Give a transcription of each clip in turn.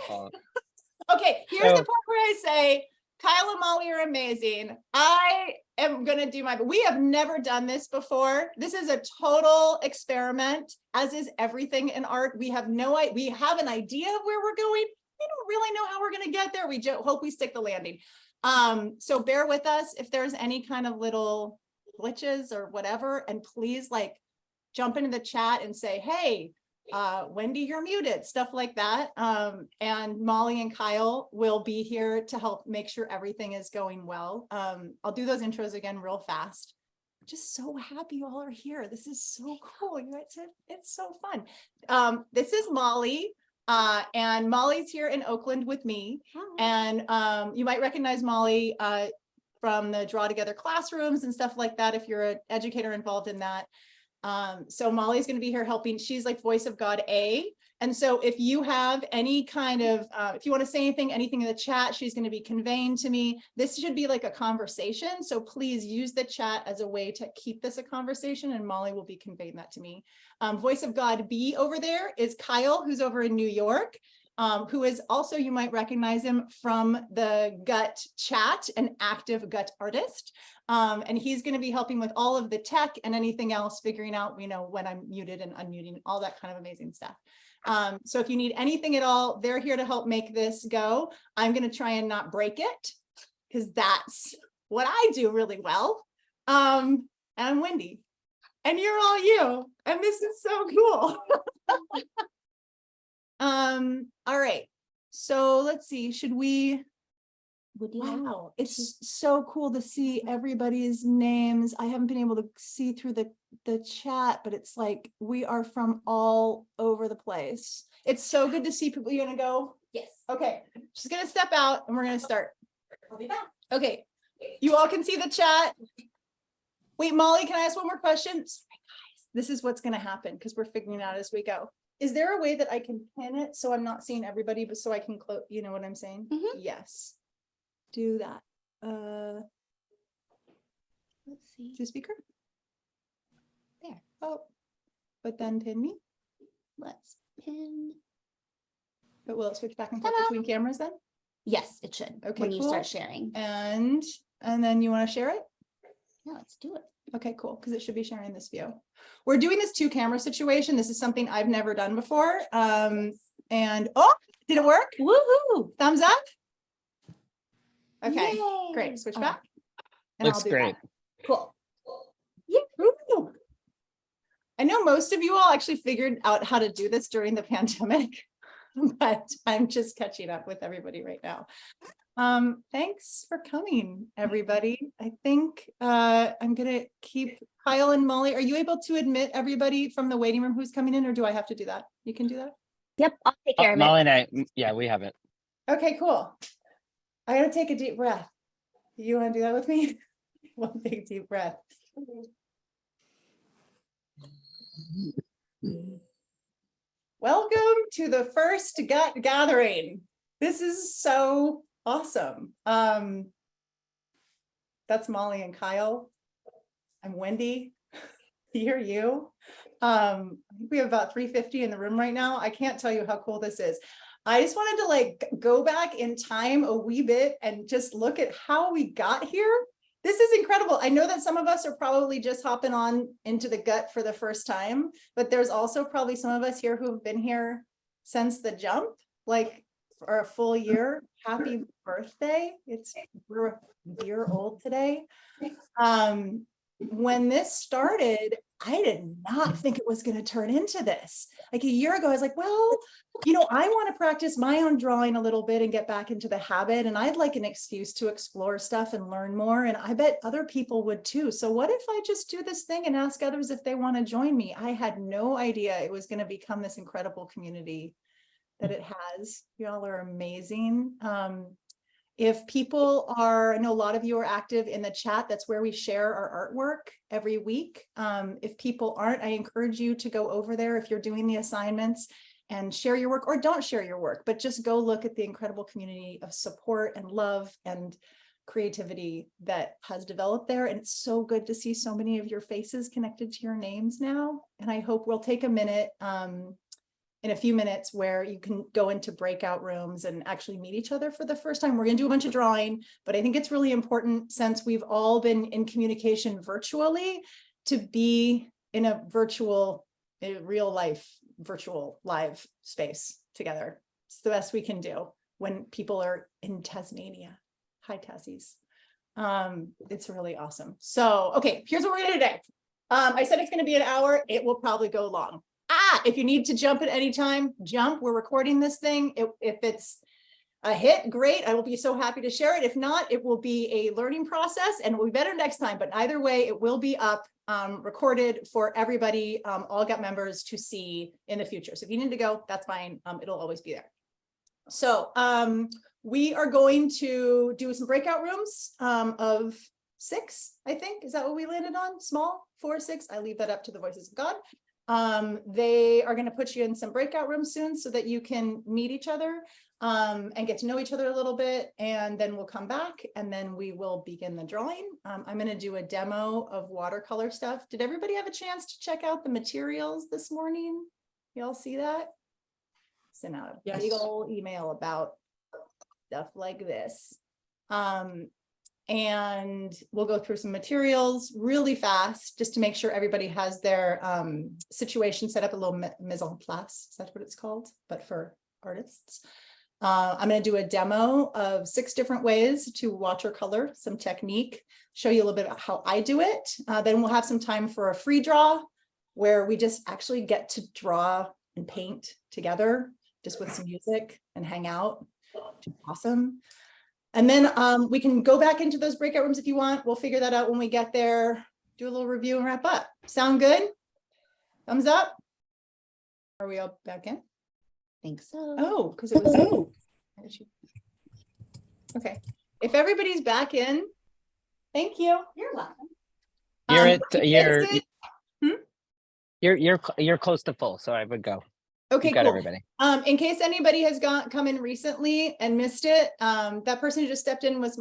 Okay, here's the part where I say, Kyle and Molly are amazing. I am going to do we have never done this before. This is a total experiment, as is everything in art. We have we have an idea of where we're going. We don't really know how we're going to get there. We hope we stick the landing. So bear with us if there's any kind of little glitches or whatever, and please like jump into the chat and say, hey, Wendy, you're muted, stuff like that. And Molly and Kyle will be here to help make sure everything is going well. I'll do those intros again real fast. Just so happy you all are here. This is so cool. It's so fun. This is Molly. And Molly's here in Oakland with me. And you might recognize Molly from the DrawTogether classrooms and stuff like that if you're an educator involved in that. So Molly's going to be here helping. She's like voice of God A. And so if you have any kind of, if you want to say anything in the chat, she's going to be conveying to me. This should be like a conversation. So please use the chat as a way to keep this a conversation, and Molly will be conveying that to me. Voice of God B over there is Kyle, who's over in New York. Who is also, you might recognize him from the Gut chat, an active Gut artist. And he's going to be helping with all of the tech and anything else, figuring out, when I'm muted and unmuting, all that kind of amazing stuff. So if you need anything at all, they're here to help make this go. I'm going to try and not break it, because that's what I do really well. And I'm Wendy, and you're all you, and this is so cool. All right, so let's see, should we, wow, it's so cool to see everybody's names. I haven't been able to see through the chat, but it's like we are from all over the place. It's so good to see people. You're gonna go? Yes. Okay, just gonna step out and we're gonna start. I'll be back. Okay, you all can see the chat. Wait, Molly, can I ask one more question? Sorry, guys, this is what's gonna happen because we're figuring it out as we go. Is there a way that I can pin it so I'm not seeing everybody, but so I can close, you know what I'm saying? Mm-hmm. Yes. Do that. Let's see. To speaker. There. Oh, but then pin me. Let's pin. But will it switch back and forth between cameras then? Yes, it should. Okay, when you start sharing. And then you want to share it? Yeah, let's do it. Okay, cool, because it should be sharing this view. We're doing this 2-camera situation. This is something I've never done before. And oh, did it work? Woohoo! Thumbs up. Okay, yay. Great. Switch back. And Looks great. That. Cool. Yeah. I know most of you all actually figured out how to do this during the pandemic, but I'm just catching up with everybody right now. Thanks for coming, everybody. I think I'm gonna keep Kyle and Molly. Are you able to admit everybody from the waiting room who's coming in, or do I have to do that? You can do that? Yep, I'll take care of it. Molly and I, yeah, we have it. Okay, cool. I gotta take a deep breath. You want to do that with me? One big deep breath. Welcome to the first Gut gathering. This is so awesome. That's Molly and Kyle. I'm Wendy. You're you. I think we have about 350 in the room right now. I can't tell you how cool this is. I just wanted to like go back in time a wee bit and just look at how we got here. This is incredible. I know that some of us are probably just hopping on into the Gut for the first time, but there's also probably some of us here who have been here since the jump, like for a full year. Happy birthday. We're a year old today. When this started, I did not think it was going to turn into this. Like a year ago, I was like, well, I want to practice my own drawing a little bit and get back into the habit. And I'd like an excuse to explore stuff and learn more. And I bet other people would too. So what if I just do this thing and ask others if they want to join me? I had no idea it was going to become this incredible community that it has. Y'all are amazing. If people are, I know a lot of you are active in the chat. That's where we share our artwork every week. If people aren't, I encourage you to go over there if you're doing the assignments and share your work, or don't share your work, but just go look at the incredible community of support and love and creativity that has developed there. And it's so good to see so many of your faces connected to your names now. And I hope we'll take a minute in a few minutes where you can go into breakout rooms and actually meet each other for the first time. We're going to do a bunch of drawing, but I think it's really important, since we've all been in communication virtually, to be in a real life, virtual live space together. It's the best we can do when people are in Tasmania. Hi, Tassies. It's really awesome. So, okay, here's what we're gonna do today. I said it's gonna be an hour. It will probably go long. If you need to jump at any time, jump. We're recording this thing. If it's a hit, great. I will be so happy to share it. If not, it will be a learning process and it will be better next time. But either way, it will be up, recorded for everybody, all GUT members to see in the future. So if you need to go, that's fine. It'll always be there. So we are going to do some breakout rooms of 6, I think. Is that what we landed on? Small, 4, 6. I leave that up to the voices of God. They are going to put you in some breakout rooms soon so that you can meet each other and get to know each other a little bit. And then we'll come back and then we will begin the drawing. I'm going to do a demo of watercolor stuff. Did everybody have a chance to check out the materials this morning? Y'all see that? Sent out a big old email about stuff like this. And we'll go through some materials really fast just to make sure everybody has their situation set up, a little mise en place. Is that what it's called? But for artists. I'm going to do a demo of 6 different ways to watercolor, some technique, show you a little bit about how I do it. Then we'll have some time for a free draw where we just actually get to draw and paint together, just with some music and hang out. Awesome. And then we can go back into those breakout rooms if you want. We'll figure that out when we get there, do a little review and wrap up. Sound good? Thumbs up? Are we all back in? Think so. Oh, because it was, okay. If everybody's back in, thank you. You're welcome. You're close to full, so I would go. Okay, You've got cool. Everybody. In case anybody has come in recently and missed it, that person who just stepped in was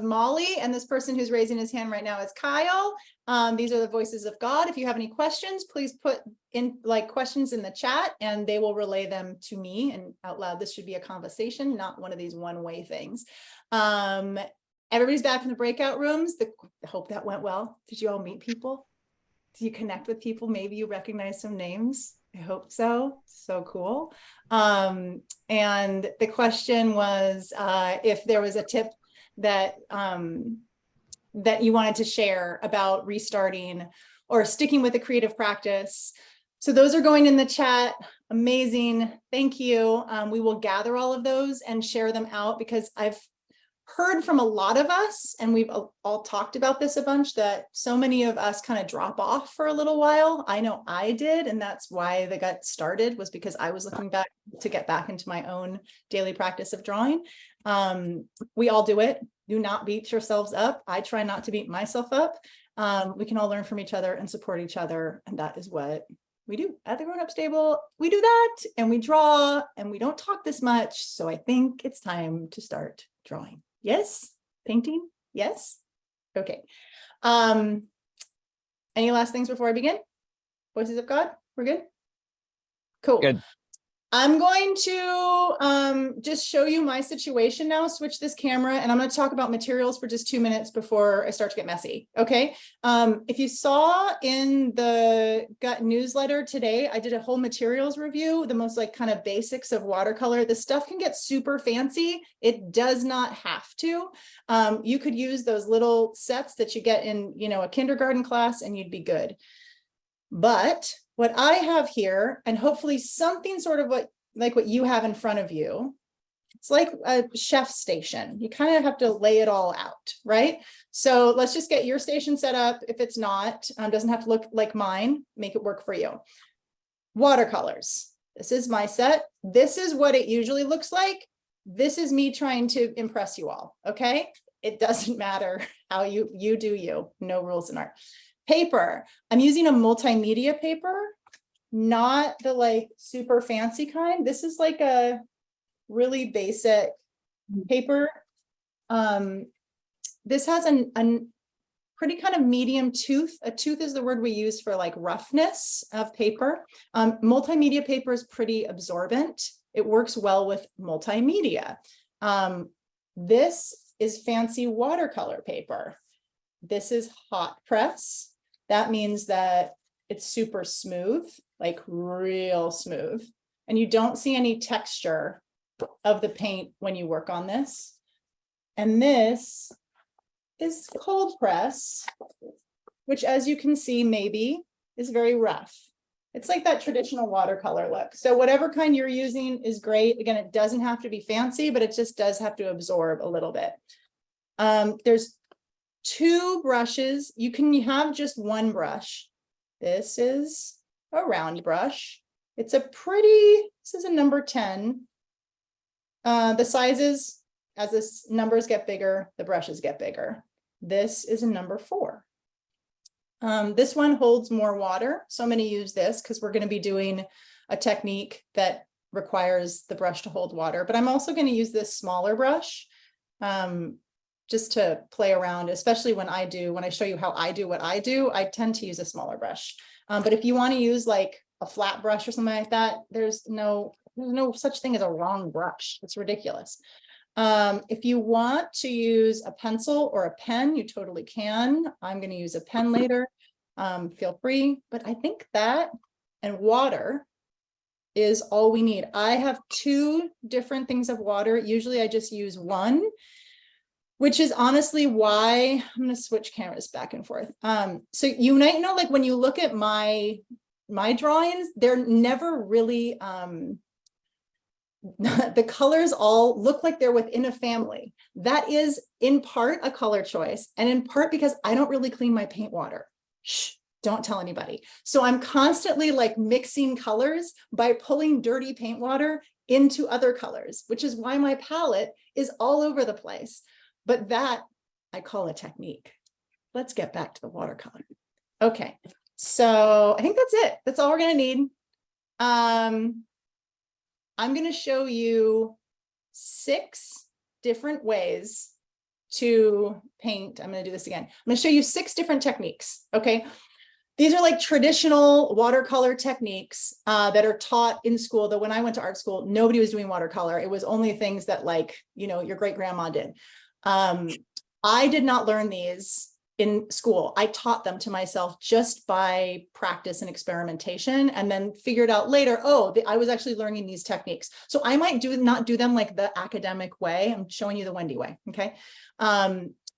Molly, and this person who's raising his hand right now is Kyle. These are the voices of God. If you have any questions, please put in questions in the chat and they will relay them to me and out loud. This should be a conversation, not one of these one-way things. Everybody's back in the breakout rooms. I hope that went well. Did you all meet people? Did you connect with people? Maybe you recognize some names. I hope so. So cool. And the question was if there was a tip that that you wanted to share about restarting or sticking with a creative practice. So those are going in the chat. Amazing. Thank you. We will gather all of those and share them out, because I've heard from a lot of us, and we've all talked about this a bunch, that so many of us kind of drop off for a little while. I know I did, and that's why the GUT started, was because I was looking back to get back into my own daily practice of drawing. We all do it. Do not beat yourselves up. I try not to beat myself up. We can all learn from each other and support each other, and that is what we do at the grown-ups table. We do that, and we draw, and we don't talk this much. So I think it's time to start drawing. Yes? Painting? Yes? Okay. Any last things before I begin? Voices of God? We're good? Cool. Good. I'm going to just show you my situation now, switch this camera, and I'm going to talk about materials for just 2 minutes before I start to get messy. Okay. If you saw in the GUT newsletter today, I did a whole materials review, the most kind of basics of watercolor. This stuff can get super fancy. It does not have to. You could use those little sets that you get in, a kindergarten class, and you'd be good. But what I have here, and hopefully something sort of what you have in front of you, it's like a chef station. You kind of have to lay it all out, right? So let's just get your station set up. If it's not, doesn't have to look like mine, make it work for you. Watercolors. This is my set. This is what it usually looks like. This is me trying to impress you all, okay? It doesn't matter how you do you. No rules in art. Paper. I'm using a multimedia paper, not the super fancy kind. This is like a really basic paper. This has pretty kind of medium tooth. A tooth is the word we use for like roughness of paper. Multimedia paper is pretty absorbent. It works well with multimedia. This is fancy watercolor paper. This is hot press. That means that it's super smooth, like real smooth. And you don't see any texture of the paint when you work on this. And this is cold press, which, as you can see, maybe is very rough. It's like that traditional watercolor look. So whatever kind you're using is great. Again, it doesn't have to be fancy, but it just does have to absorb a little bit. There's 2 brushes. You can have just one brush. This is a round brush. It's a pretty, this is a number 10. The sizes, as the numbers get bigger, the brushes get bigger. This is a number 4. This one holds more water. So I'm going to use this because we're going to be doing a technique that requires the brush to hold water, but I'm also going to use this smaller brush just to play around, especially when I show you how I do what I do, I tend to use a smaller brush. But if you want to use like a flat brush or something like that, there's no such thing as a wrong brush. It's ridiculous. If you want to use a pencil or a pen, you totally can. I'm going to use a pen later. Feel free, but I think that and water is all we need. I have 2 different things of water. Usually I just use one, which is honestly why I'm going to switch cameras back and forth. So you might know, like when you look at my drawings, they're never really, the colors all look like they're within a family. That is in part a color choice and in part because I don't really clean my paint water. Shh, don't tell anybody. So I'm constantly like mixing colors by pulling dirty paint water into other colors, which is why my palette is all over the place. But that I call a technique. Let's get back to the watercolor. Okay, so I think that's it. That's all we're going to need. I'm going to show you 6 different ways to paint. I'm going to do this again. I'm going to show you 6 different techniques. Okay. These are like traditional watercolor techniques that are taught in school. Though when I went to art school, nobody was doing watercolor. It was only things that like, you know, your great grandma did. I did not learn these in school. I taught them to myself just by practice and experimentation, and then figured out later, oh, I was actually learning these techniques. So I might not do them like the academic way. I'm showing you the Wendy way. Okay.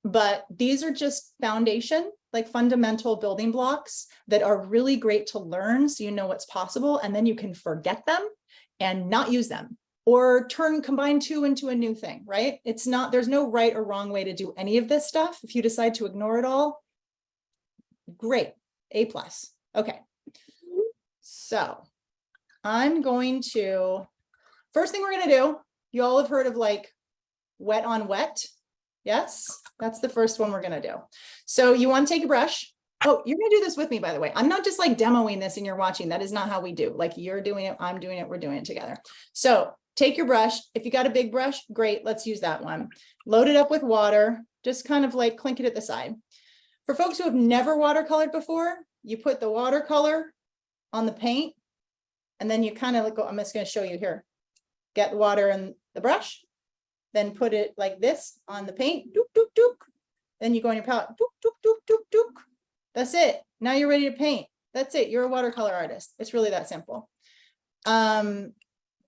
But these are just foundation, like fundamental building blocks that are really great to learn. So you know what's possible, and then you can forget them and not use them, or combine 2 into a new thing, right? There's no right or wrong way to do any of this stuff. If you decide to ignore it all, great, A+. Okay, so I'm going to, first thing we're gonna do, you all have heard of like wet on wet. Yes, that's the first one we're gonna do. So you wanna take a brush. Oh, you're gonna do this with me, by the way. I'm not just like demoing this and you're watching. That is not how we do. Like you're doing it, I'm doing it, we're doing it together. So take your brush. If you got a big brush, great, let's use that one. Load it up with water, just kind of like clink it at the side. For folks who have never watercolored before, you put the watercolor on the paint, and then you kind of like go, I'm just gonna show you here. Get the water in the brush, then put it like this on the paint, dook, dook, dook. Then you go on your palette, dook, dook, dook, dook, dook. That's it. Now you're ready to paint. That's it. You're a watercolor artist. It's really that simple.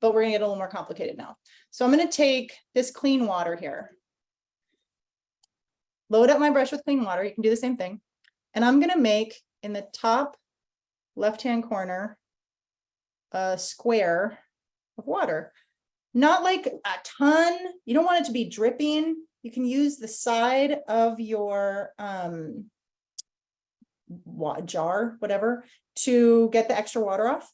But we're gonna get a little more complicated now. So I'm gonna take this clean water here, load up my brush with clean water. You can do the same thing. And I'm gonna make in the top left-hand corner a square of water. Not like a ton. You don't want it to be dripping. You can use the side of your jar, whatever, to get the extra water off.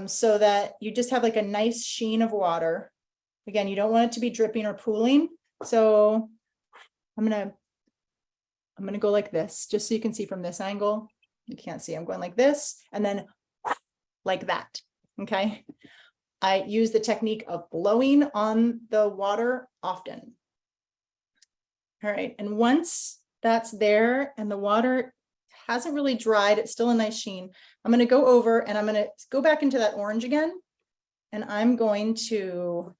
So that you just have like a nice sheen of water. Again, you don't want it to be dripping or pooling. So I'm gonna go like this, just so you can see from this angle. You can't see, I'm going like this, and then like that, okay? I use the technique of blowing on the water often. All right, and once that's there and the water hasn't really dried, it's still a nice sheen. I'm going to go over and I'm going to go back into that orange again. And I'm going to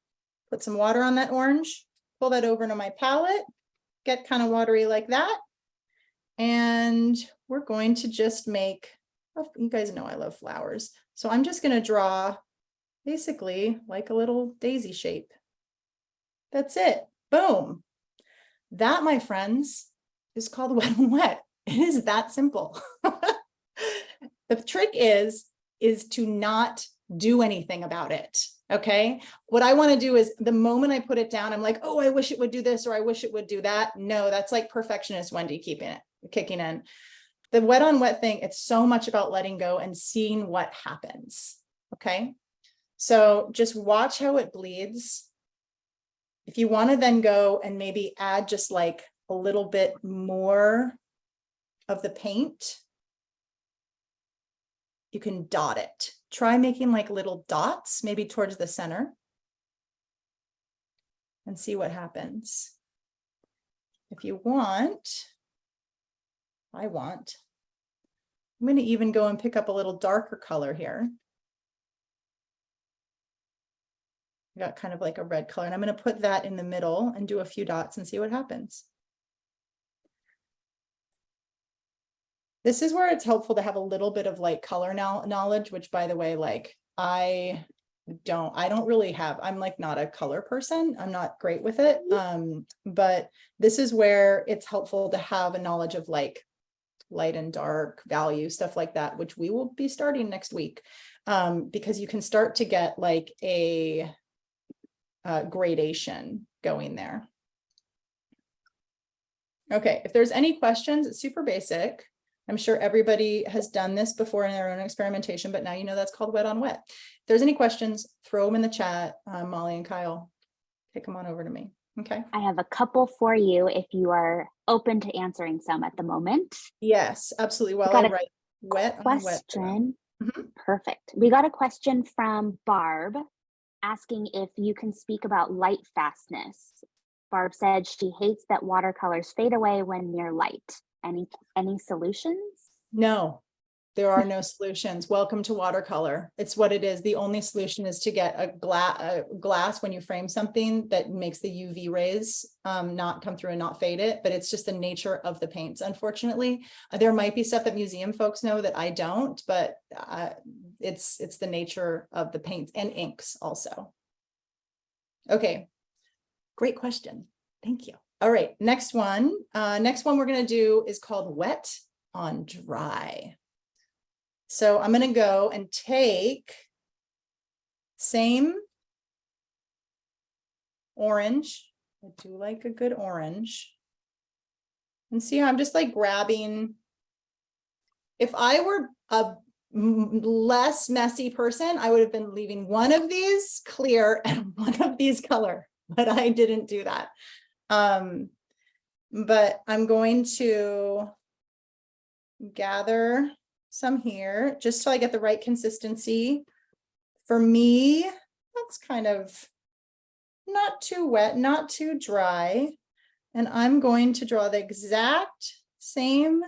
put some water on that orange, pull that over to my palette, get kind of watery like that. And we're going to just make, oh, you guys know I love flowers. So I'm just going to draw basically like a little daisy shape. That's it. Boom. That, my friends, is called wet on wet. It is that simple. The trick is to not do anything about it. Okay. What I want to do is the moment I put it down, I'm like, oh, I wish it would do this, or I wish it would do that. No, that's like perfectionist Wendy kicking in. The wet on wet thing, it's so much about letting go and seeing what happens. Okay. So just watch how it bleeds. If you want to then go and maybe add just like a little bit more of the paint, you can dot it. Try making like little dots, maybe towards the center, and see what happens. If you want, I'm going to even go and pick up a little darker color here. I got kind of like a red color, and I'm going to put that in the middle and do a few dots and see what happens. This is where it's helpful to have a little bit of like color knowledge, which, by the way, like I don't really have, I'm like not a color person. I'm not great with it. But this is where it's helpful to have a knowledge of like light and dark value, stuff like that, which we will be starting next week. Because you can start to get like a gradation going there. Okay, if there's any questions, it's super basic. I'm sure everybody has done this before in their own experimentation, but now you know that's called wet on wet. If there's any questions, throw them in the chat. Molly and Kyle, take them on over to me. Okay. I have a couple for you if you are open to answering some at the moment. Yes, absolutely. Well, I write wet on wet. Perfect. We got a question from Barb asking if you can speak about light fastness. Barb said she hates that watercolors fade away when near light. Any solutions? No, there are no solutions. Welcome to watercolor. It's what it is. The only solution is to get a glass when you frame something that makes the UV rays not come through and not fade it, but it's just the nature of the paints. Unfortunately, there might be stuff that museum folks know that I don't, but it's the nature of the paints and inks also. Okay, great question. Thank you. All right, next one we're going to do is called wet on dry. So I'm going to go and take same orange. I do like a good orange. And see how I'm just like grabbing. If I were a less messy person, I would have been leaving one of these clear and one of these color, but I didn't do that. But I'm going to gather some here just so I get the right consistency. For me, that's kind of not too wet, not too dry. And I'm going to draw the exact same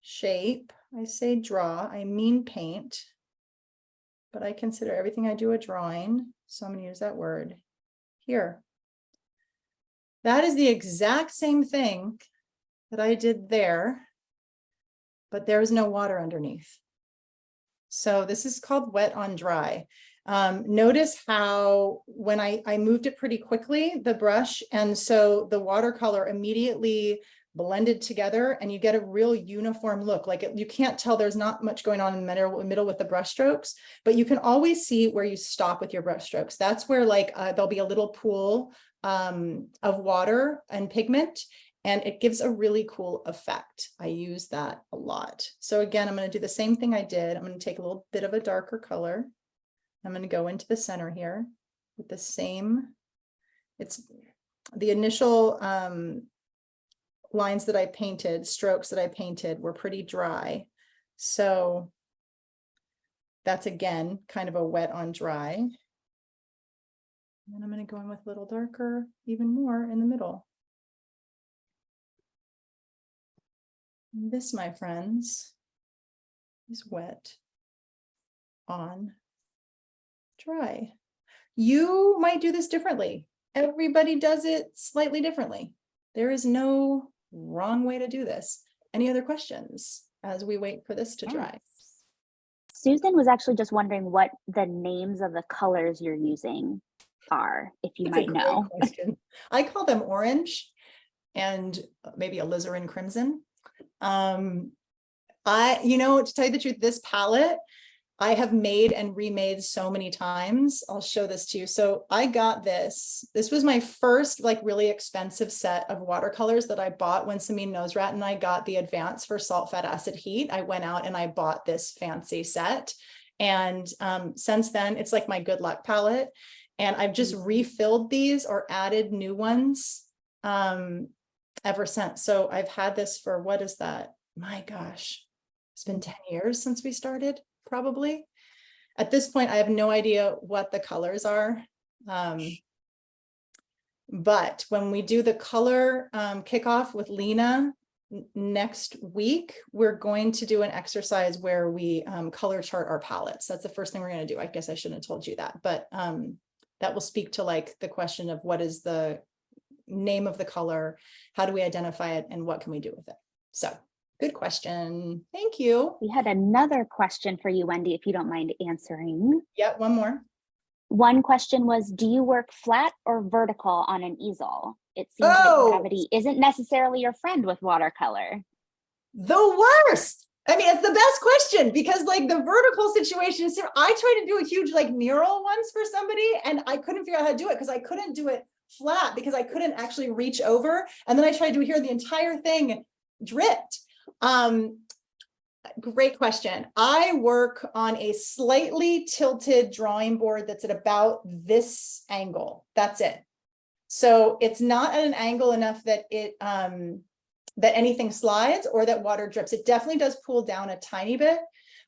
shape. I say draw, I mean paint, but I consider everything I do a drawing. So I'm going to use that word here. That is the exact same thing that I did there, but there is no water underneath. So this is called wet on dry. Notice how when I moved it pretty quickly, the brush, and so the watercolor immediately blended together and you get a real uniform look. Like you can't tell, there's not much going on in the middle with the brush strokes, but you can always see where you stop with your brush strokes. That's where like there'll be a little pool of water and pigment, and it gives a really cool effect. I use that a lot. So again, I'm going to do the same thing I did. I'm going to take a little bit of a darker color. I'm going to go into the center here with the same, it's the initial lines that I painted, strokes that I painted were pretty dry. So that's again, kind of a wet on dry. And then I'm going to go in with a little darker, even more in the middle. This, my friends, is wet on dry. You might do this differently. Everybody does it slightly differently. There is no wrong way to do this. Any other questions as we wait for this to dry? Susan was actually just wondering what the names of the colors you're using are, if you That's a might great know. question. I call them orange and maybe alizarin crimson. To tell you the truth, this palette I have made and remade so many times. I'll show this to you. So I got this. This was my first like really expensive set of watercolors that I bought when Samin Nosrat and I got the advance for salt, fat, acid, heat. I went out and I bought this fancy set. And since then, it's like my good luck palette. And I've just refilled these or added new ones ever since. So I've had this for, what is that? My gosh, it's been 10 years since we started. Probably. At this point, I have no idea what the colors are. But when we do the color kickoff with Lena next week, we're going to do an exercise where we color chart our palettes. That's the first thing we're going to do. I guess I shouldn't have told you that, but that will speak to like the question of what is the name of the color, how do we identify it, and what can we do with it? So good question. Thank you. We had another question for you, Wendy, if you don't mind answering. Yeah, one more. One question was, do you work flat or vertical on an easel? It seems that gravity isn't necessarily your friend with watercolor. The worst. I mean, it's the best question because like the vertical situation, so I tried to do a huge like mural once for somebody and I couldn't figure out how to do it because I couldn't do it flat because I couldn't actually reach over. And then I tried to do here, the entire thing dripped. Great question. I work on a slightly tilted drawing board that's at about this angle. That's it. So it's not at an angle enough that it that anything slides or that water drips. It definitely does pull down a tiny bit,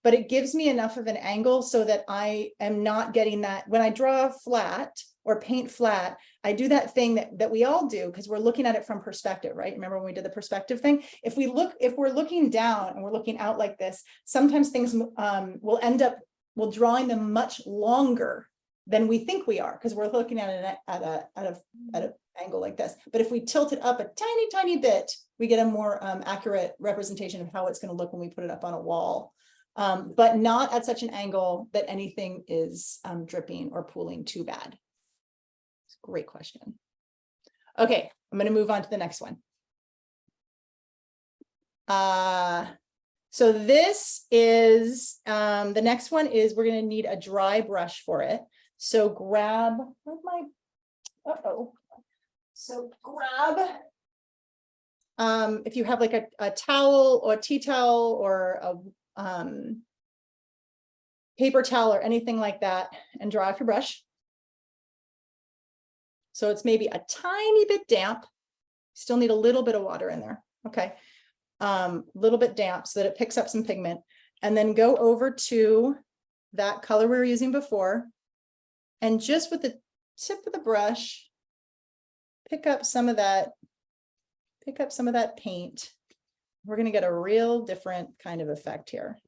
but it gives me enough of an angle so that I am not getting that. When I draw flat or paint flat, I do that thing that we all do because we're looking at it from perspective, right? Remember when we did the perspective thing? If we're looking down and we're looking out like this, sometimes things we'll drawing them much longer than we think we are because we're looking at it at an angle like this. But if we tilt it up a tiny bit, we get a more accurate representation of how it's going to look when we put it up on a wall. But not at such an angle that anything is dripping or pooling too bad. Great question. Okay, I'm going to move on to the next one. So this is, the next one is we're going to need a dry brush for it. So grab, So grab, if you have like a towel or a tea towel or a paper towel or anything like that and dry off your brush. So it's maybe a tiny bit damp. Still need a little bit of water in there. Okay. Little bit damp so that it picks up some pigment. And then go over to that color we were using before. And just with the tip of the brush, pick up some of that paint. We're going to get a real different kind of effect here.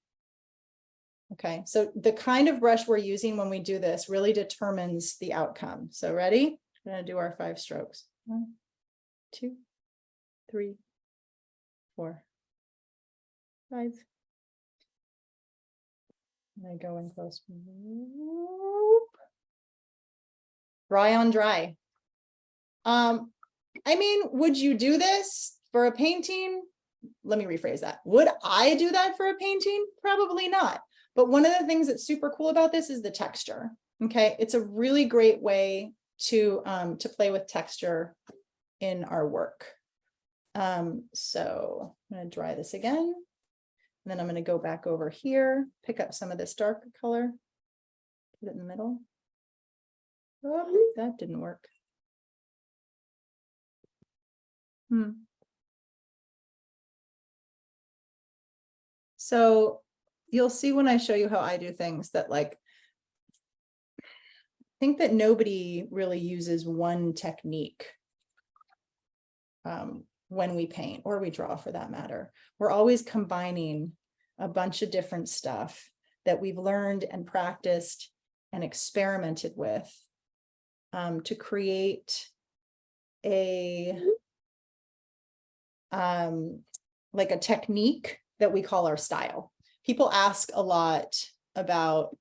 Okay, so the kind of brush we're using when we do this really determines the outcome. So ready? We're going to do our 5 strokes. 1, 2, 3, 4, 5. And I go in close. Dry on dry. I mean, would you do this for a painting? Let me rephrase that. Would I do that for a painting? Probably not. But one of the things that's super cool about this is the texture. Okay, it's a really great way to play with texture in our work. So I'm going to dry this again, and then I'm going to go back over here, pick up some of this darker color, put it in the middle. Oh, that didn't work. So you'll see when I show you how I do things that like, I think that nobody really uses one technique when we paint or we draw for that matter. We're always combining a bunch of different stuff that we've learned and practiced and experimented with to create a like a technique that we call our style. People ask a lot about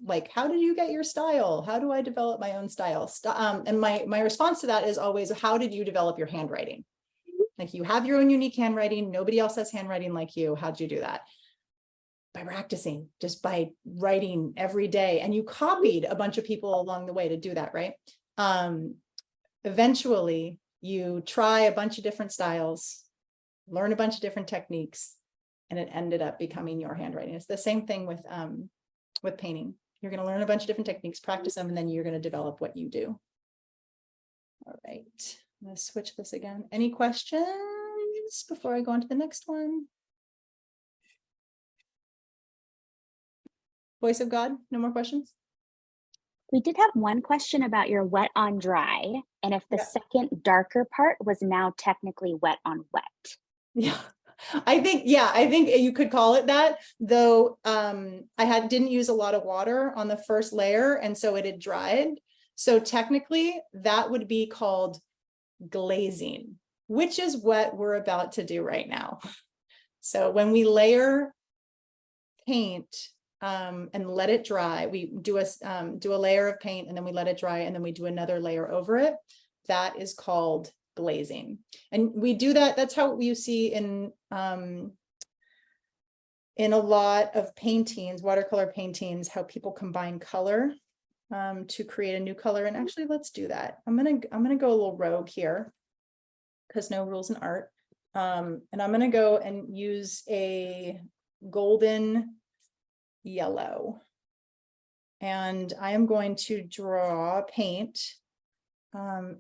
like, how did you get your style? How do I develop my own style? And my response to that is always, how did you develop your handwriting? Like, you have your own unique handwriting. Nobody else has handwriting like you. How'd you do that? By practicing, just by writing every day. And you copied a bunch of people along the way to do that, right? Eventually, you try a bunch of different styles, learn a bunch of different techniques, and it ended up becoming your handwriting. It's the same thing with painting. You're going to learn a bunch of different techniques, practice them, and then you're going to develop what you do. All right, I'm going to switch this again. Any questions before I go on to the next one? Voice of God, no more questions? We did have one question about your wet on dry, and if the second darker part was now technically wet on wet. Yeah, I think you could call it that, though. I didn't use a lot of water on the first layer, and so it had dried. So technically that would be called glazing, which is what we're about to do right now. So when we layer paint and let it dry, we do a layer of paint, and then we let it dry, and then we do another layer over it. That is called glazing. And we do that. That's how you see in a lot of paintings, watercolor paintings, how people combine color to create a new color. And actually, let's do that. I'm gonna go a little rogue here, because no rules in art. And I'm gonna go and use a golden yellow, and I am going to draw paint,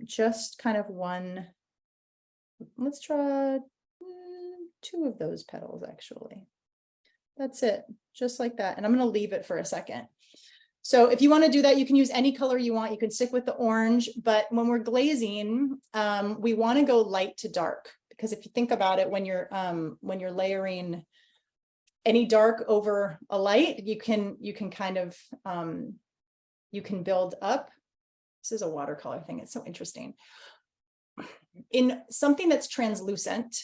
just kind of one. Let's draw 2 of those petals, actually. That's it, just like that. And I'm going to leave it for a second. So if you want to do that, you can use any color you want. You can stick with the orange, but when we're glazing, we want to go light to dark, because if you think about it, when you're layering any dark over a light, you can kind of you can build up. This is a watercolor thing. It's so interesting. In something that's translucent,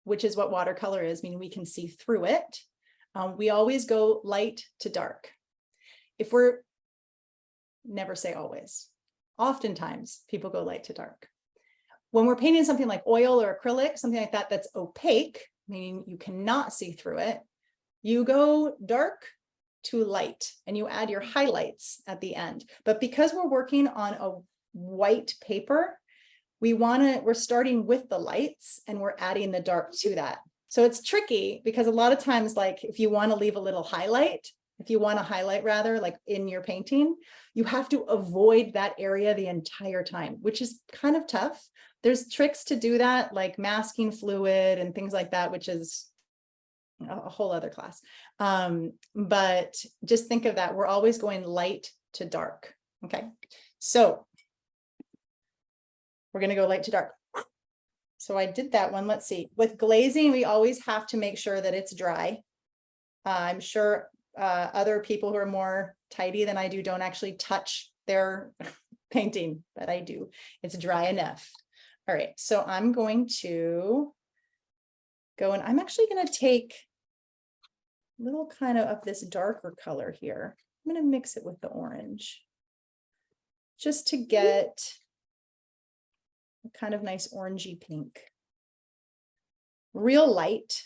which is what watercolor is, meaning we can see through it, we always go light to dark. If we're, never say always, oftentimes people go light to dark. When we're painting something like oil or acrylic, something like that, that's opaque, meaning you cannot see through it, you go dark to light, and you add your highlights at the end. But because we're working on a white paper, we're starting with the lights and we're adding the dark to that. So it's tricky, because a lot of times, like, if you want to leave a little highlight, if you want to highlight rather, like in your painting, you have to avoid that area the entire time, which is kind of tough. There's tricks to do that, like masking fluid and things like that, which is a whole other class. But just think of that. We're always going light to dark. Okay. So we're going to go light to dark. So I did that one. Let's see. With glazing, we always have to make sure that it's dry. I'm sure other people who are more tidy than I do don't actually touch their painting, but I do. It's dry enough. All right. So I'm going to go, and I'm actually going to take a little kind of this darker color here. I'm going to mix it with the orange just to get a kind of nice orangey pink. Real light.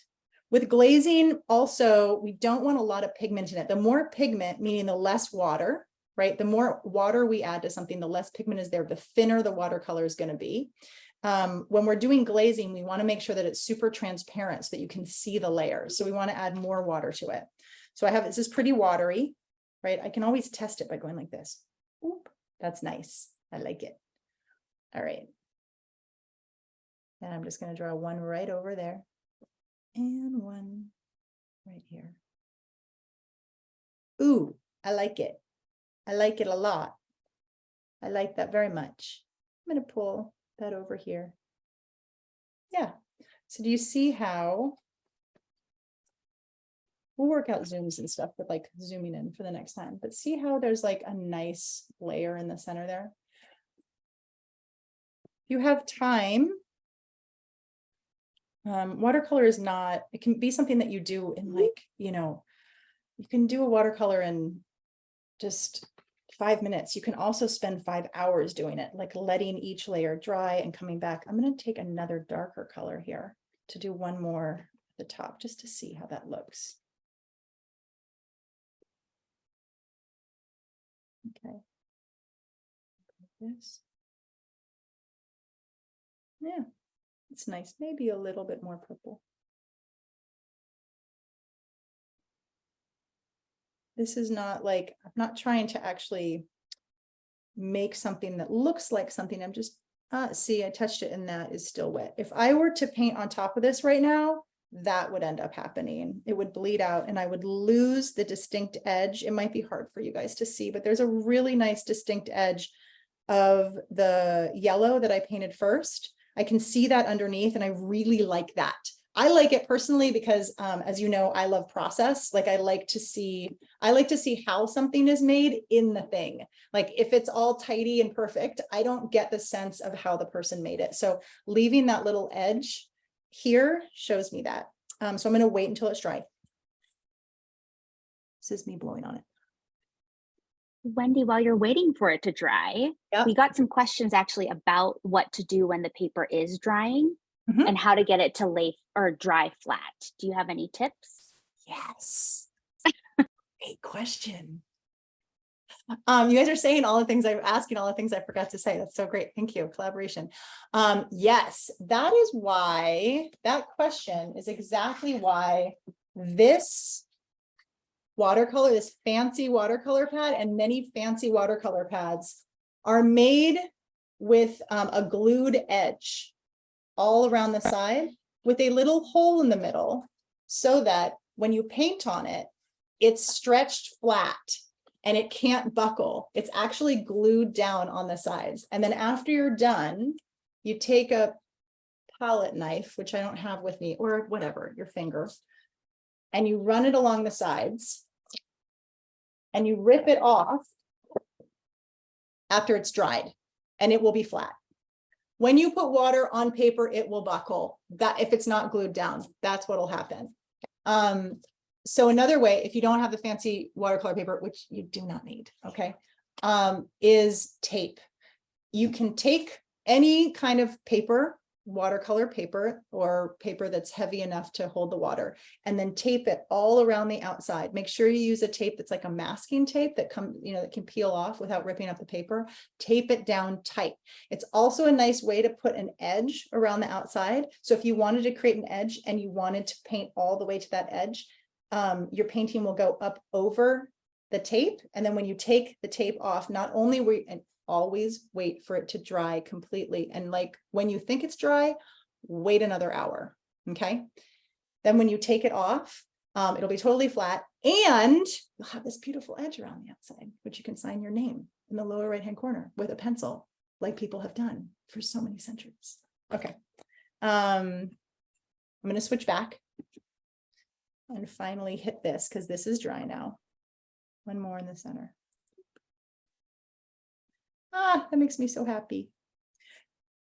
With glazing, also, we don't want a lot of pigment in it. The more pigment, meaning the less water, right? The more water we add to something, the less pigment is there, the thinner the watercolor is going to be. When we're doing glazing, we want to make sure that it's super transparent so that you can see the layers. So we want to add more water to it. So this is pretty watery, right? I can always test it by going like this. Oop, that's nice. I like it. All right. And I'm just going to draw one right over there and one right here. Ooh, I like it. I like it a lot. I like that very much. I'm going to pull that over here. Yeah. So do you see how? We'll work out zooms and stuff with like zooming in for the next time, but see how there's like a nice layer in the center there. If you have time, watercolor is not, it can be something that you do in like, you know, you can do a watercolor in just 5 minutes. You can also spend 5 hours doing it, like letting each layer dry and coming back. I'm going to take another darker color here to do one more at the top just to see how that looks. Okay. This. Yeah, it's nice. Maybe a little bit more purple. This is not like, I'm not trying to actually make something that looks like something. I'm just, see, I touched it and that is still wet. If I were to paint on top of this right now, that would end up happening. It would bleed out and I would lose the distinct edge. It might be hard for you guys to see, but there's a really nice distinct edge of the yellow that I painted first. I can see that underneath and I really like that. I like it personally because, as you know, I love process. Like I like to see how something is made in the thing. Like if it's all tidy and perfect, I don't get the sense of how the person made it. So leaving that little edge here shows me that. So I'm going to wait until it's dry. This is me blowing on it. Wendy, while you're waiting for it to dry, Yep. we got some questions actually about what to do when the paper is drying Mhm. and how to get it to lay or dry flat. Do you have any tips? Yes. Great question. You guys are saying all the things I'm asking, all the things I forgot to say. That's so great. Thank you. Collaboration. Yes, that is why that question is exactly why this watercolor, this fancy watercolor pad and many fancy watercolor pads are made with a glued edge all around the side with a little hole in the middle so that when you paint on it, it's stretched flat and it can't buckle. It's actually glued down on the sides. And then after you're done, you take a palette knife, which I don't have with me, or whatever, your finger, and you run it along the sides and you rip it off after it's dried and it will be flat. When you put water on paper, it will buckle. That if it's not glued down, that's what'll happen. So another way, if you don't have the fancy watercolor paper, which you do not need, okay, is tape. You can take any kind of paper, watercolor paper, or paper that's heavy enough to hold the water, and then tape it all around the outside. Make sure you use a tape that's like a masking tape that that can peel off without ripping up the paper. Tape it down tight. It's also a nice way to put an edge around the outside. So if you wanted to create an edge and you wanted to paint all the way to that edge, your painting will go up over the tape. And then when you take the tape off, not only were you, and always wait for it to dry completely. And like when you think it's dry, wait another hour. Okay. Then when you take it off, it'll be totally flat and you'll have this beautiful edge around the outside, which you can sign your name in the lower right-hand corner with a pencil, like people have done for so many centuries. Okay. I'm going to switch back and finally hit this because this is dry now. One more in the center. Ah, that makes me so happy.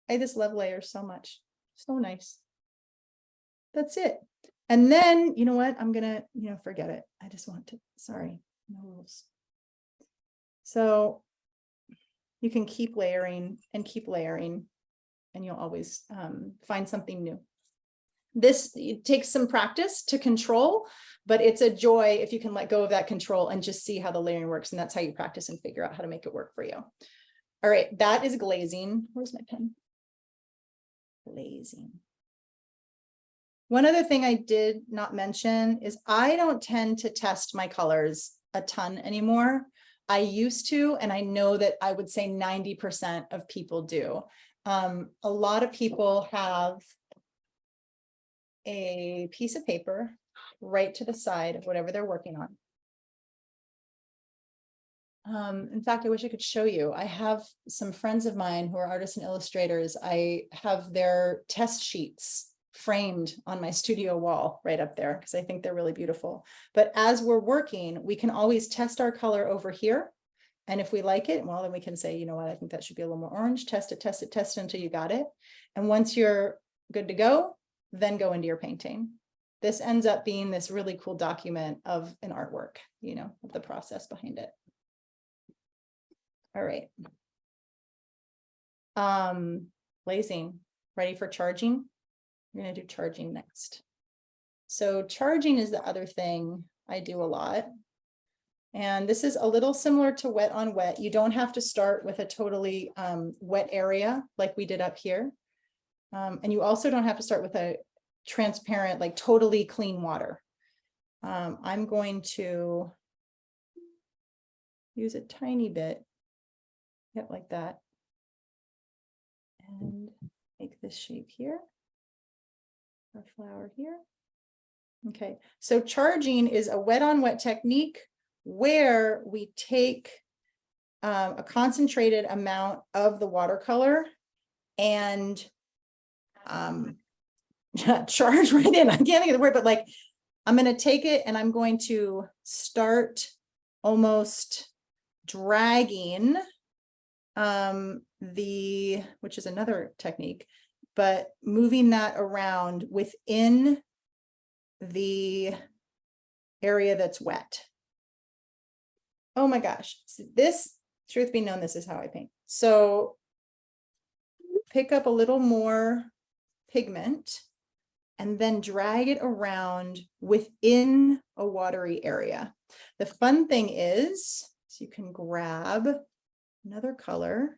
I just love layers so much. So nice. That's it. And then, you know what? I'm gonna, forget it. I just want to, sorry, no rules. So you can keep layering and you'll always find something new. This takes some practice to control, but it's a joy if you can let go of that control and just see how the layering works. And that's how you practice and figure out how to make it work for you. All right, that is glazing. Where's my pen? Glazing. One other thing I did not mention is I don't tend to test my colors a ton anymore. I used to, and I know that I would say 90% of people do. A lot of people have a piece of paper right to the side of whatever they're working on. In fact, I wish I could show you. I have some friends of mine who are artists and illustrators. I have their test sheets framed on my studio wall right up there because I think they're really beautiful. But as we're working, we can always test our color over here. And if we like it, well, then we can say, you know what, I think that should be a little more orange. Test it, test it, test it until you got it. And once you're good to go, then go into your painting. This ends up being this really cool document of an artwork, you know, of the process behind it. All right. Blazing, ready for charging? We're going to do charging next. So charging is the other thing I do a lot. And this is a little similar to wet on wet. You don't have to start with a totally wet area like we did up here. And you also don't have to start with a transparent, like totally clean water. I'm going to use a tiny bit. Yep, like that. And make this shape here. Our flower here. Okay, so charging is a wet on wet technique where we take a concentrated amount of the watercolor and charge right in. I can't think of the word, but like I'm going to take it and I'm going to start almost dragging which is another technique, but moving that around within the area that's wet. Oh my gosh, this, truth be known, this is how I paint. So pick up a little more pigment and then drag it around within a watery area. The fun thing is, so you can grab another color,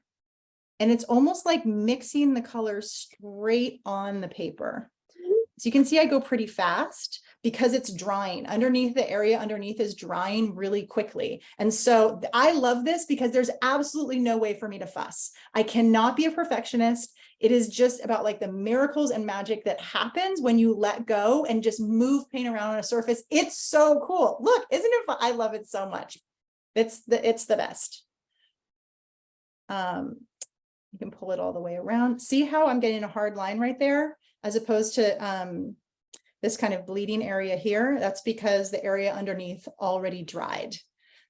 and it's almost like mixing the colors straight on the paper. So you can see I go pretty fast because it's drying underneath. The area underneath is drying really quickly. And so I love this because there's absolutely no way for me to fuss. I cannot be a perfectionist. It is just about like the miracles and magic that happens when you let go and just move paint around on a surface. It's so cool. Look, isn't it fun? I love it so much. It's the best. You can pull it all the way around. See how I'm getting a hard line right there, as opposed to this kind of bleeding area here? That's because the area underneath already dried.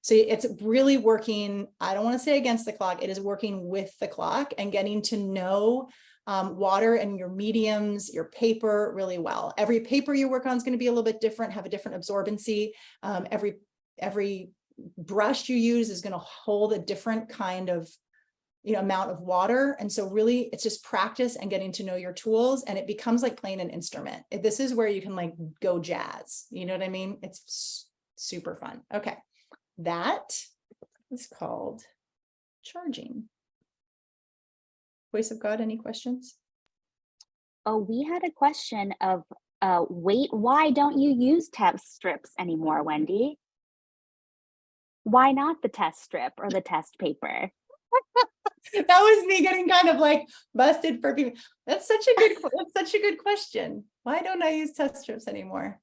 So it's really working, I don't want to say against the clock, it is working with the clock and getting to know water and your mediums, your paper really well. Every paper you work on is going to be a little bit different, have a different absorbency. Every brush you use is going to hold a different kind of amount of water. And so really it's just practice and getting to know your tools, and it becomes like playing an instrument. This is where you can like go jazz, you know what I mean? It's super fun. Okay, that is called charging. Voice of God, any questions? Oh, we had a question of wait, why don't you use test strips anymore, Wendy? Why not the test strip or the test paper? That was me getting kind of like busted for people. That's such a good question. Why don't I use test strips anymore?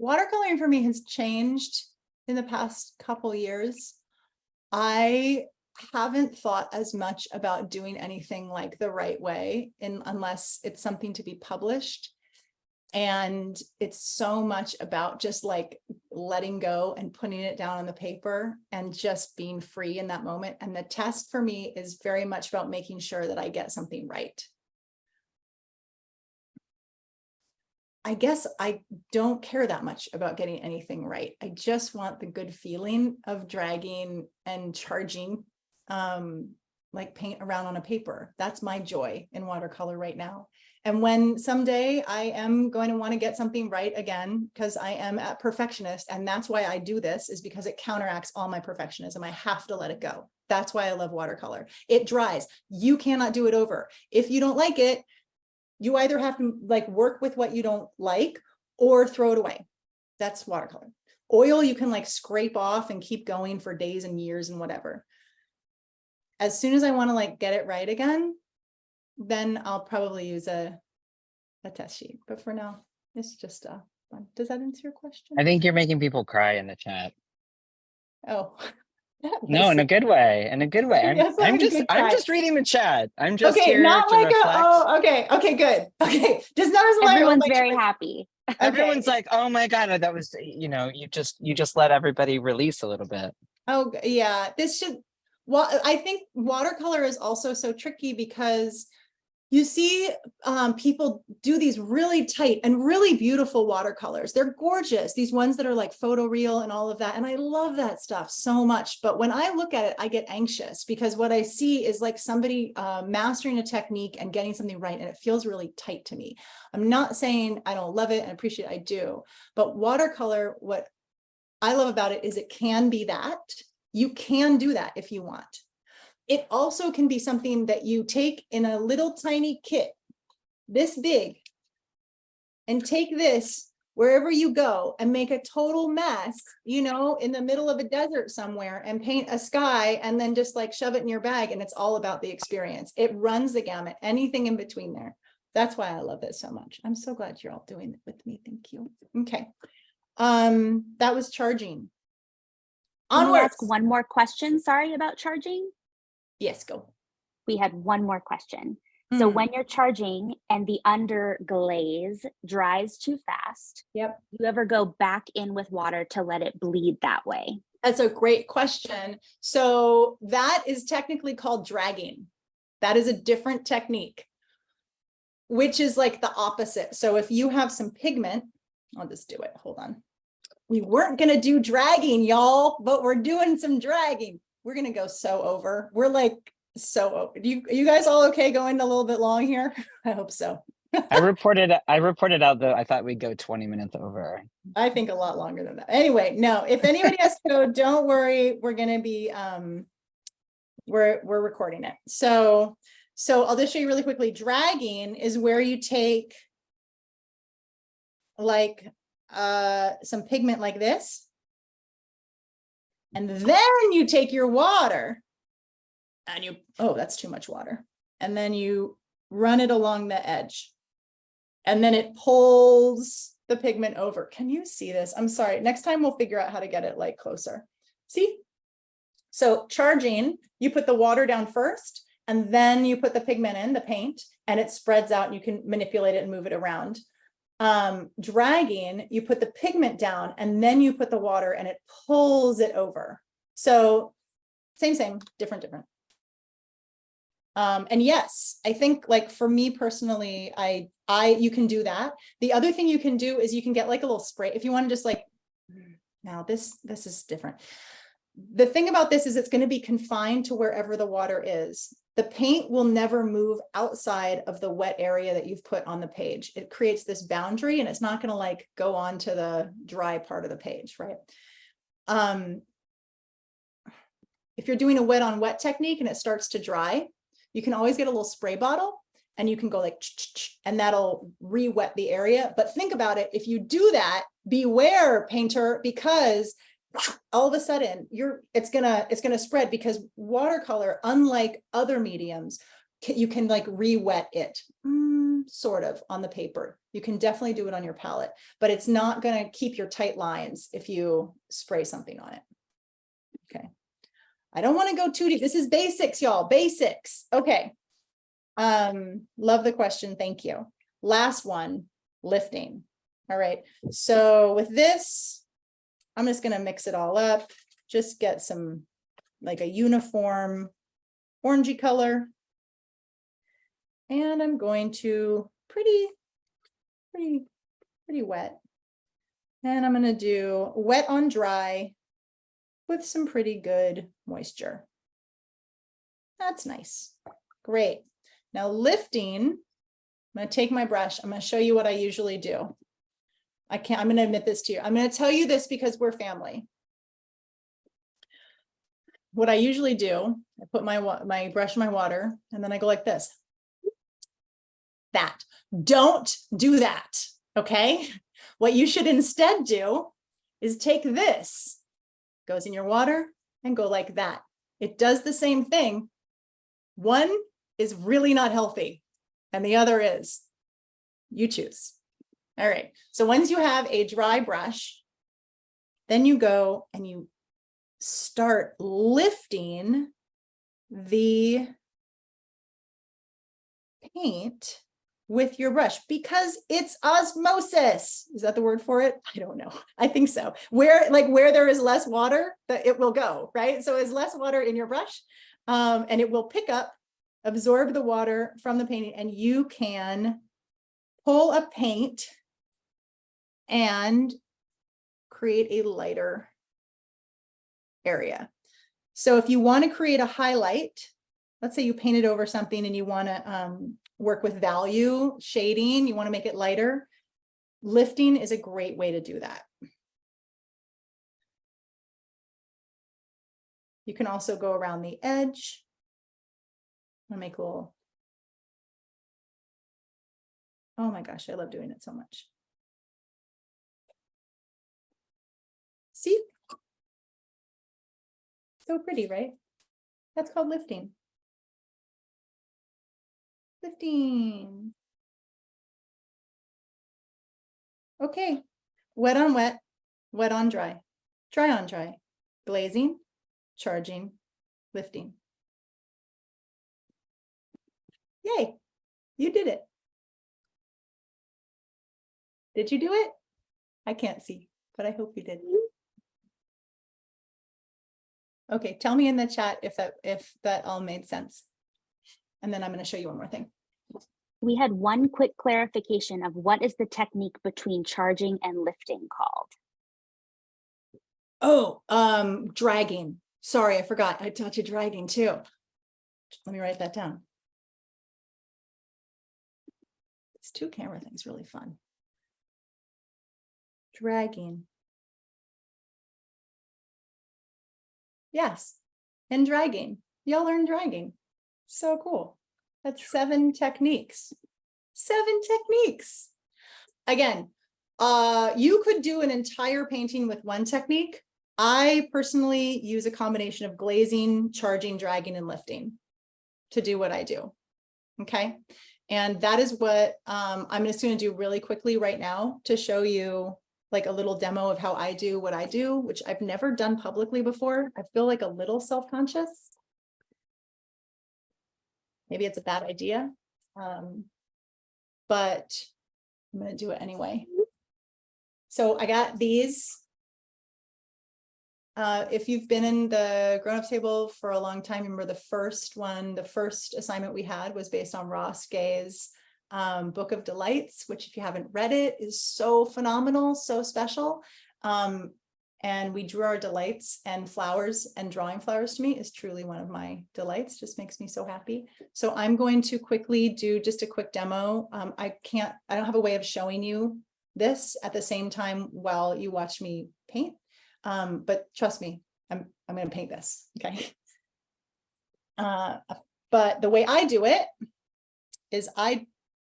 Watercoloring for me has changed in the past couple years. I haven't thought as much about doing anything like the right way unless it's something to be published. And it's so much about just like letting go and putting it down on the paper and just being free in that moment. And the test for me is very much about making sure that I get something right. I guess I don't care that much about getting anything right. I just want the good feeling of dragging and charging like paint around on a paper. That's my joy in watercolor right now. And when someday I am going to want to get something right again, because I am a perfectionist, and that's why I do this, is because it counteracts all my perfectionism. I have to let it go. That's why I love watercolor. It dries. You cannot do it over. If you don't like it, you either have to like work with what you don't like or throw it away. That's watercolor. Oil, you can like scrape off and keep going for days and years and whatever. As soon as I want to like get it right again, then I'll probably use a test sheet. But for now, it's just fun. Does that answer your question? I think you're making people cry in the chat. Oh. that No, in was- a good way. In a good way. Yes, I'm a good I'm cry. just reading the chat. I'm just Okay, here not to like reflect. okay, good. Okay, just not as like Everyone's very happy. Everyone's like, oh my God, that was, you just let everybody release a little bit. Oh, yeah, this should, well, I think watercolor is also so tricky because you see people do these really tight and really beautiful watercolors. They're gorgeous. These ones that are like photoreal and all of that. And I love that stuff so much. But when I look at it, I get anxious because what I see is like somebody mastering a technique and getting something right. And it feels really tight to me. I'm not saying I don't love it and appreciate it. I do. But watercolor, what I love about it is it can be that. You can do that if you want. It also can be something that you take in a little tiny kit, this big, and take this wherever you go and make a total mess, in the middle of a desert somewhere and paint a sky and then just like shove it in your bag. And it's all about the experience. It runs the gamut, anything in between there. That's why I love this so much. I'm so glad you're all doing it with me. Thank you. Okay. That was charging. Can we Onwards. ask one more question? Sorry about charging. Yes, go. We had one more question. So when you're charging and the under glaze dries too fast, Yep. you ever go back in with water to let it bleed that way? That's a great question. So that is technically called dragging. That is a different technique, which is like the opposite. So if you have some pigment, I'll just do it. Hold on. We weren't going to do dragging, y'all, but we're doing some dragging. We're going to go so over. We're like so over. You guys all okay going a little bit long here? I hope so. I reported out that I thought we'd go 20 minutes over. I think a lot longer than that. Anyway, no, if anybody has to go, don't worry. We're going to be, we're recording it. So I'll just show you really quickly. Dragging is where you take like some pigment like this. And then you take your water and oh, that's too much water. And then you run it along the edge. And then it pulls the pigment over. Can you see this? I'm sorry. Next time we'll figure out how to get it like closer. See? So charging, you put the water down first, and then you put the pigment in, the paint, and it spreads out and you can manipulate it and move it around. Dragging, you put the pigment down and then you put the water and it pulls it over. So same, different. And yes, I think like for me personally, you can do that. The other thing you can do is you can get like a little spray if you want to just like, now this is different. The thing about this is it's going to be confined to wherever the water is. The paint will never move outside of the wet area that you've put on the page. It creates this boundary and it's not going to like go on to the dry part of the page, right? If you're doing a wet on wet technique and it starts to dry, you can always get a little spray bottle and you can go like, and that'll re-wet the area. But think about it. If you do that, beware, painter, because all of a sudden it's gonna spread, because watercolor, unlike other mediums, you can like re-wet it sort of on the paper. You can definitely do it on your palette, but it's not going to keep your tight lines if you spray something on it. Okay, I don't want to go too deep. This is basics, y'all. Basics. Okay. Love the question. Thank you. Last one, lifting. All right, so with this, I'm just going to mix it all up, just get some like a uniform orangey color. And I'm going to pretty wet. And I'm going to do wet on dry with some pretty good moisture. That's nice. Great. Now lifting, I'm going to take my brush. I'm going to show you what I usually do. I'm going to admit this to you. I'm going to tell you this because we're family. What I usually do, I put my brush in my water and then I go like this. That. Don't do that. Okay. What you should instead do is take this, goes in your water and go like that. It does the same thing. One is really not healthy and the other is. You choose. All right. So once you have a dry brush, then you go and you start lifting the paint with your brush because it's osmosis. Is that the word for it? I don't know. I think so. Where there is less water, that it will go, right? So there's less water in your brush, and it will pick up, absorb the water from the painting, and you can pull a paint and create a lighter area. So if you want to create a highlight, let's say you painted over something and you want to work with value shading, you want to make it lighter, lifting is a great way to do that. You can also go around the edge. I'm gonna make a little, oh my gosh, I love doing it so much. See? So pretty, right? That's called lifting. Lifting. Okay, wet on wet, wet on dry, dry on dry, glazing, charging, lifting. Yay, you did it. Did you do it? I can't see, but I hope you did. Okay, tell me in the chat if that all made sense. And then I'm going to show you one more thing. We had one quick clarification of what is the technique between charging and lifting called? Oh, dragging. Sorry, I forgot. I taught you dragging too. Let me write that down. This two camera thing's really fun. Dragging. Yes, and dragging. Y'all learn dragging. So cool. That's 7 techniques. 7 techniques. Again, you could do an entire painting with one technique. I personally use a combination of glazing, charging, dragging, and lifting to do what I do. Okay. And that is what I'm just going to do really quickly right now to show you like a little demo of how I do what I do, which I've never done publicly before. I feel like a little self-conscious. Maybe it's a bad idea, but I'm going to do it anyway. So I got these. If you've been in the grown-up table for a long time, remember the first assignment we had was based on Ross Gay's Book of Delights, which if you haven't read it is so phenomenal, so special. And we drew our delights, and flowers, and drawing flowers to me is truly one of my delights, just makes me so happy. So I'm going to quickly do just a quick demo. I don't have a way of showing you this at the same time while you watch me paint. But trust me, I'm going to paint this. Okay. But the way I do it is I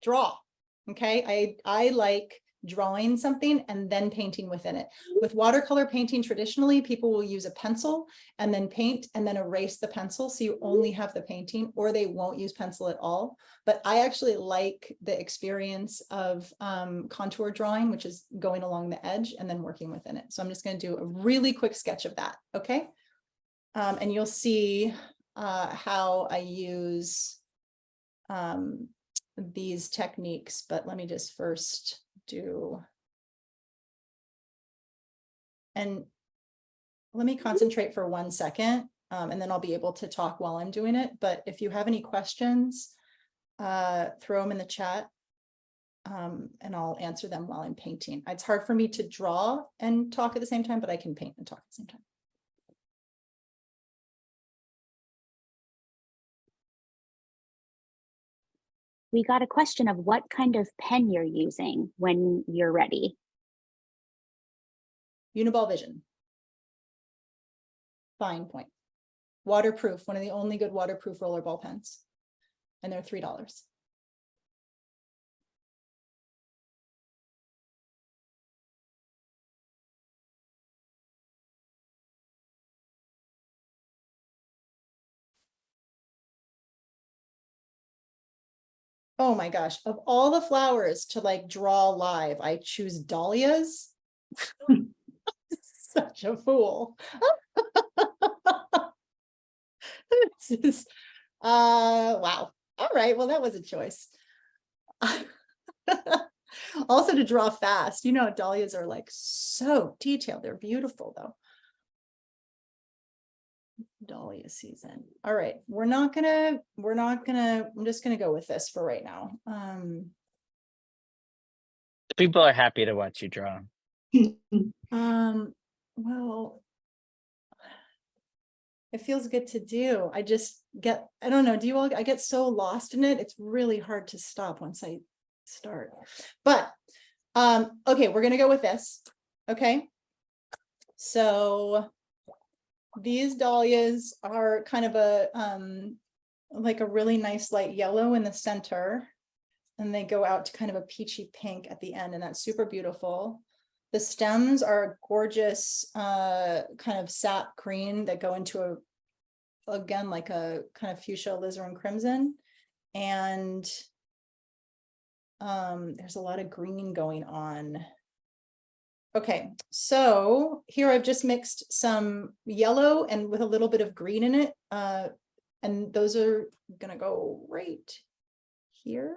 draw. Okay. I like drawing something and then painting within it. With watercolor painting, traditionally, people will use a pencil and then paint and then erase the pencil. So you only have the painting, or they won't use pencil at all. But I actually like the experience of contour drawing, which is going along the edge and then working within it. So I'm just going to do a really quick sketch of that. Okay. And you'll see how I use these techniques, but let me just first do, and let me concentrate for 1 second, and then I'll be able to talk while I'm doing it. But if you have any questions, throw them in the chat, and I'll answer them while I'm painting. It's hard for me to draw and talk at the same time, but I can paint and talk at the same time. We got a question of what kind of pen you're using when you're ready. Uniball Vision. Fine point. Waterproof, one of the only good waterproof rollerball pens. And they're $3. Oh my gosh, of all the flowers to like draw live, I choose dahlias. Such a fool. This is, wow. All right, well, that was a choice. Also to draw fast, you know, dahlias are like so detailed. They're beautiful though. Dahlia season. All right, I'm just gonna go with this for right now. People are happy to watch you draw. Well, it feels good to do. I just get, I don't know, do you all, I get so lost in it. It's really hard to stop once I start. But okay, we're gonna go with this. Okay. So these dahlias are kind of a like a really nice light yellow in the center, and they go out to kind of a peachy pink at the end, and that's super beautiful. The stems are gorgeous, kind of sap green that go into a, again, like a kind of fuchsia, alizarin crimson. And there's a lot of green going on. Okay, so here I've just mixed some yellow and with a little bit of green in it. And those are gonna go right here.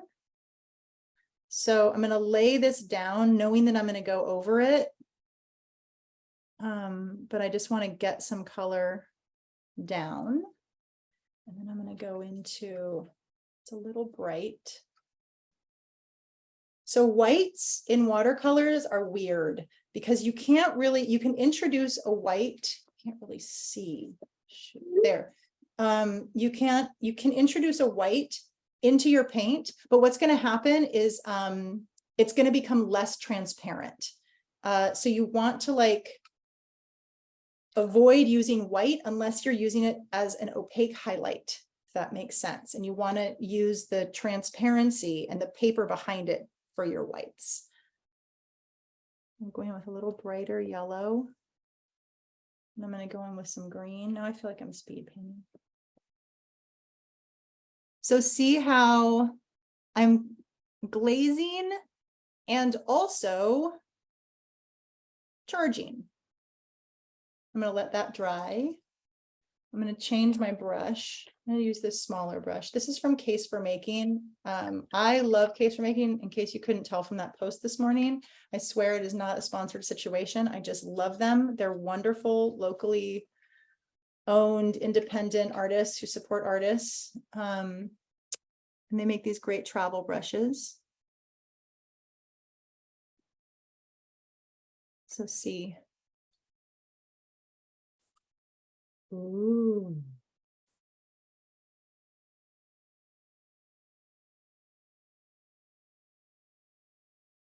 So I'm gonna lay this down knowing that I'm gonna go over it. But I just want to get some color down. And then I'm gonna go into, it's a little bright. So whites in watercolors are weird because you can't really, you can introduce a white, can't really see there. You can introduce a white into your paint, but what's going to happen is it's going to become less transparent. So you want to like avoid using white unless you're using it as an opaque highlight, if that makes sense. And you want to use the transparency and the paper behind it for your whites. I'm going with a little brighter yellow. And I'm going to go in with some green. Now I feel like I'm speed painting. So see how I'm glazing and also charging. I'm going to let that dry. I'm going to change my brush. I'm going to use this smaller brush. This is from Case for Making. I love Case for Making, in case you couldn't tell from that post this morning. I swear it is not a sponsored situation. I just love them. They're wonderful, locally owned, independent artists who support artists. And they make these great travel brushes. So see. Ooh.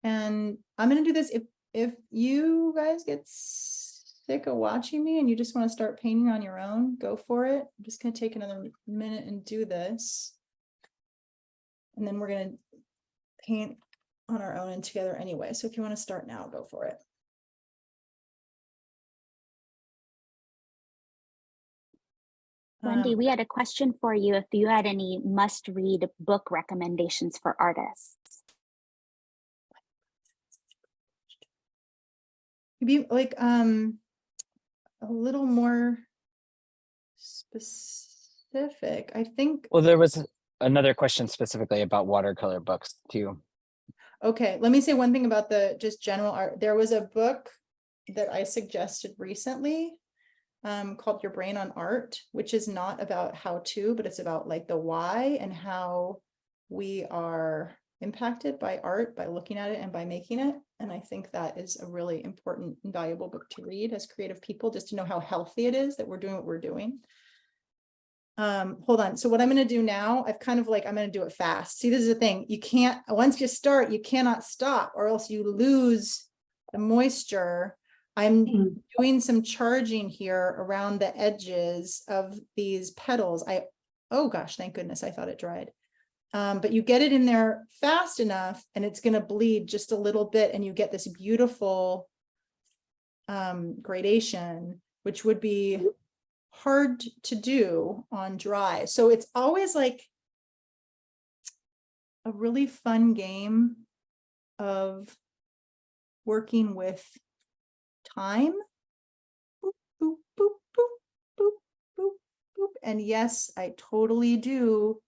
And I'm going to do this if you guys get sick of watching me and you just want to start painting on your own, go for it. I'm just going to take another minute and do this. And then we're going to paint on our own and together anyway. So if you want to start now, go for it. Wendy, we had a question for you if you had any must-read book recommendations for artists. Maybe like a little more specific, I think. Well, there was another question specifically about watercolor books too. Okay, let me say one thing about the just general art. There was a book that I suggested recently called Your Brain on Art, which is not about how to, but it's about like the why and how we are impacted by art, by looking at it and by making it. And I think that is a really important and valuable book to read as creative people, just to know how healthy it is that we're doing what we're doing. Hold on. So what I'm going to do now, I've kind of like, I'm going to do it fast. See, this is the thing. You can't, once you start, you cannot stop or else you lose the moisture. I'm doing some charging here around the edges of these petals. Oh gosh, thank goodness. I thought it dried. But you get it in there fast enough and it's going to bleed just a little bit and you get this beautiful gradation, which would be hard to do on dry. So it's always like a really fun game of working with time. Boop, boop, boop, boop, boop, boop, boop. And yes, I totally do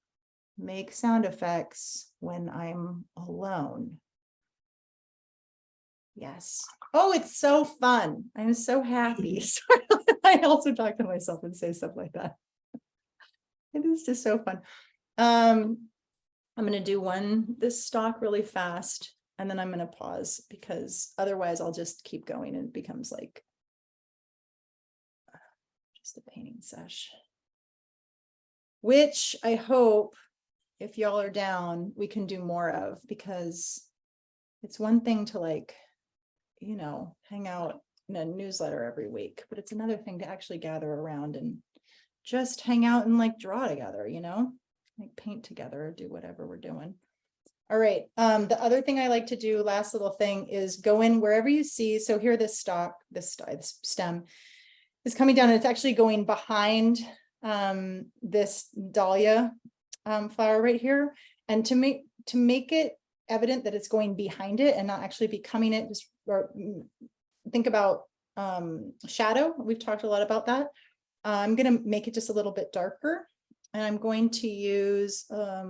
make sound effects when I'm alone. Yes. Oh, it's so fun. I'm so happy. Sorry, I also talk to myself and say stuff like that. It is just so fun. I'm going to do this stalk really fast, and then I'm going to pause because otherwise I'll just keep going and it becomes like just a painting sesh. Which I hope, if y'all are down, we can do more of, because it's one thing to like, you know, hang out in a newsletter every week, but it's another thing to actually gather around and just hang out and like draw together, you know, like paint together, do whatever we're doing. All right. The other thing I like to do, last little thing, is go in wherever you see. So here, this stalk, this stem is coming down, and it's actually going behind this dahlia flower right here. And to make it evident that it's going behind it and not actually becoming it, just or think about shadow. We've talked a lot about that. I'm going to make it just a little bit darker, and I'm going to use a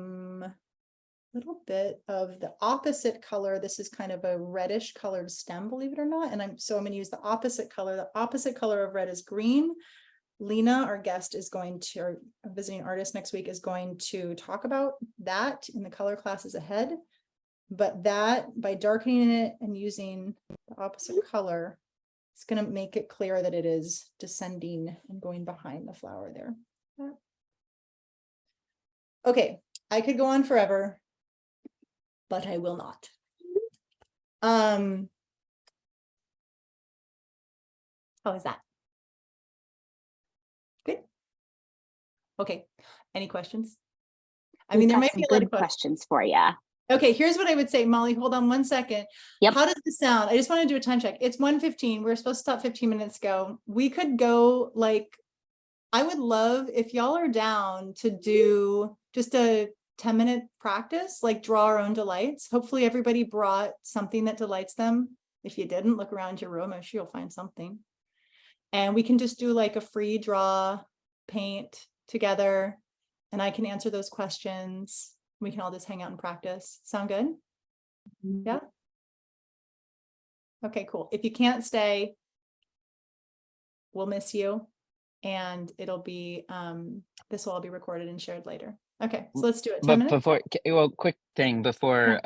little bit of the opposite color. This is kind of a reddish colored stem, believe it or not. And I'm going to use the opposite color. The opposite color of red is green. Lena, our guest, is going to, our visiting artist next week, is going to talk about that in the color classes ahead. But that, by darkening it and using the opposite color, it's going to make it clear that it is descending and going behind the flower there. Okay, I could go on forever, but I will not. How is that? Good. Okay. Any questions? I mean, there might be a lot of questions for you. Okay, here's what I would say, Molly. Hold on one second. Yep. How does this sound? I just want to do a time check. It's 1:15. We're supposed to stop 15 minutes ago. We could go like, I would love if y'all are down to do just a 10-minute practice, like draw our own delights. Hopefully everybody brought something that delights them. If you didn't, look around your room. I'm sure you'll find something. And we can just do like a free draw, paint together, and I can answer those questions. We can all just hang out and practice. Sound good? Yeah. Okay, cool. If you can't stay, we'll miss you. And it'll be, this will all be recorded and shared later. Okay, so let's do it. 10 minutes? Quick thing before,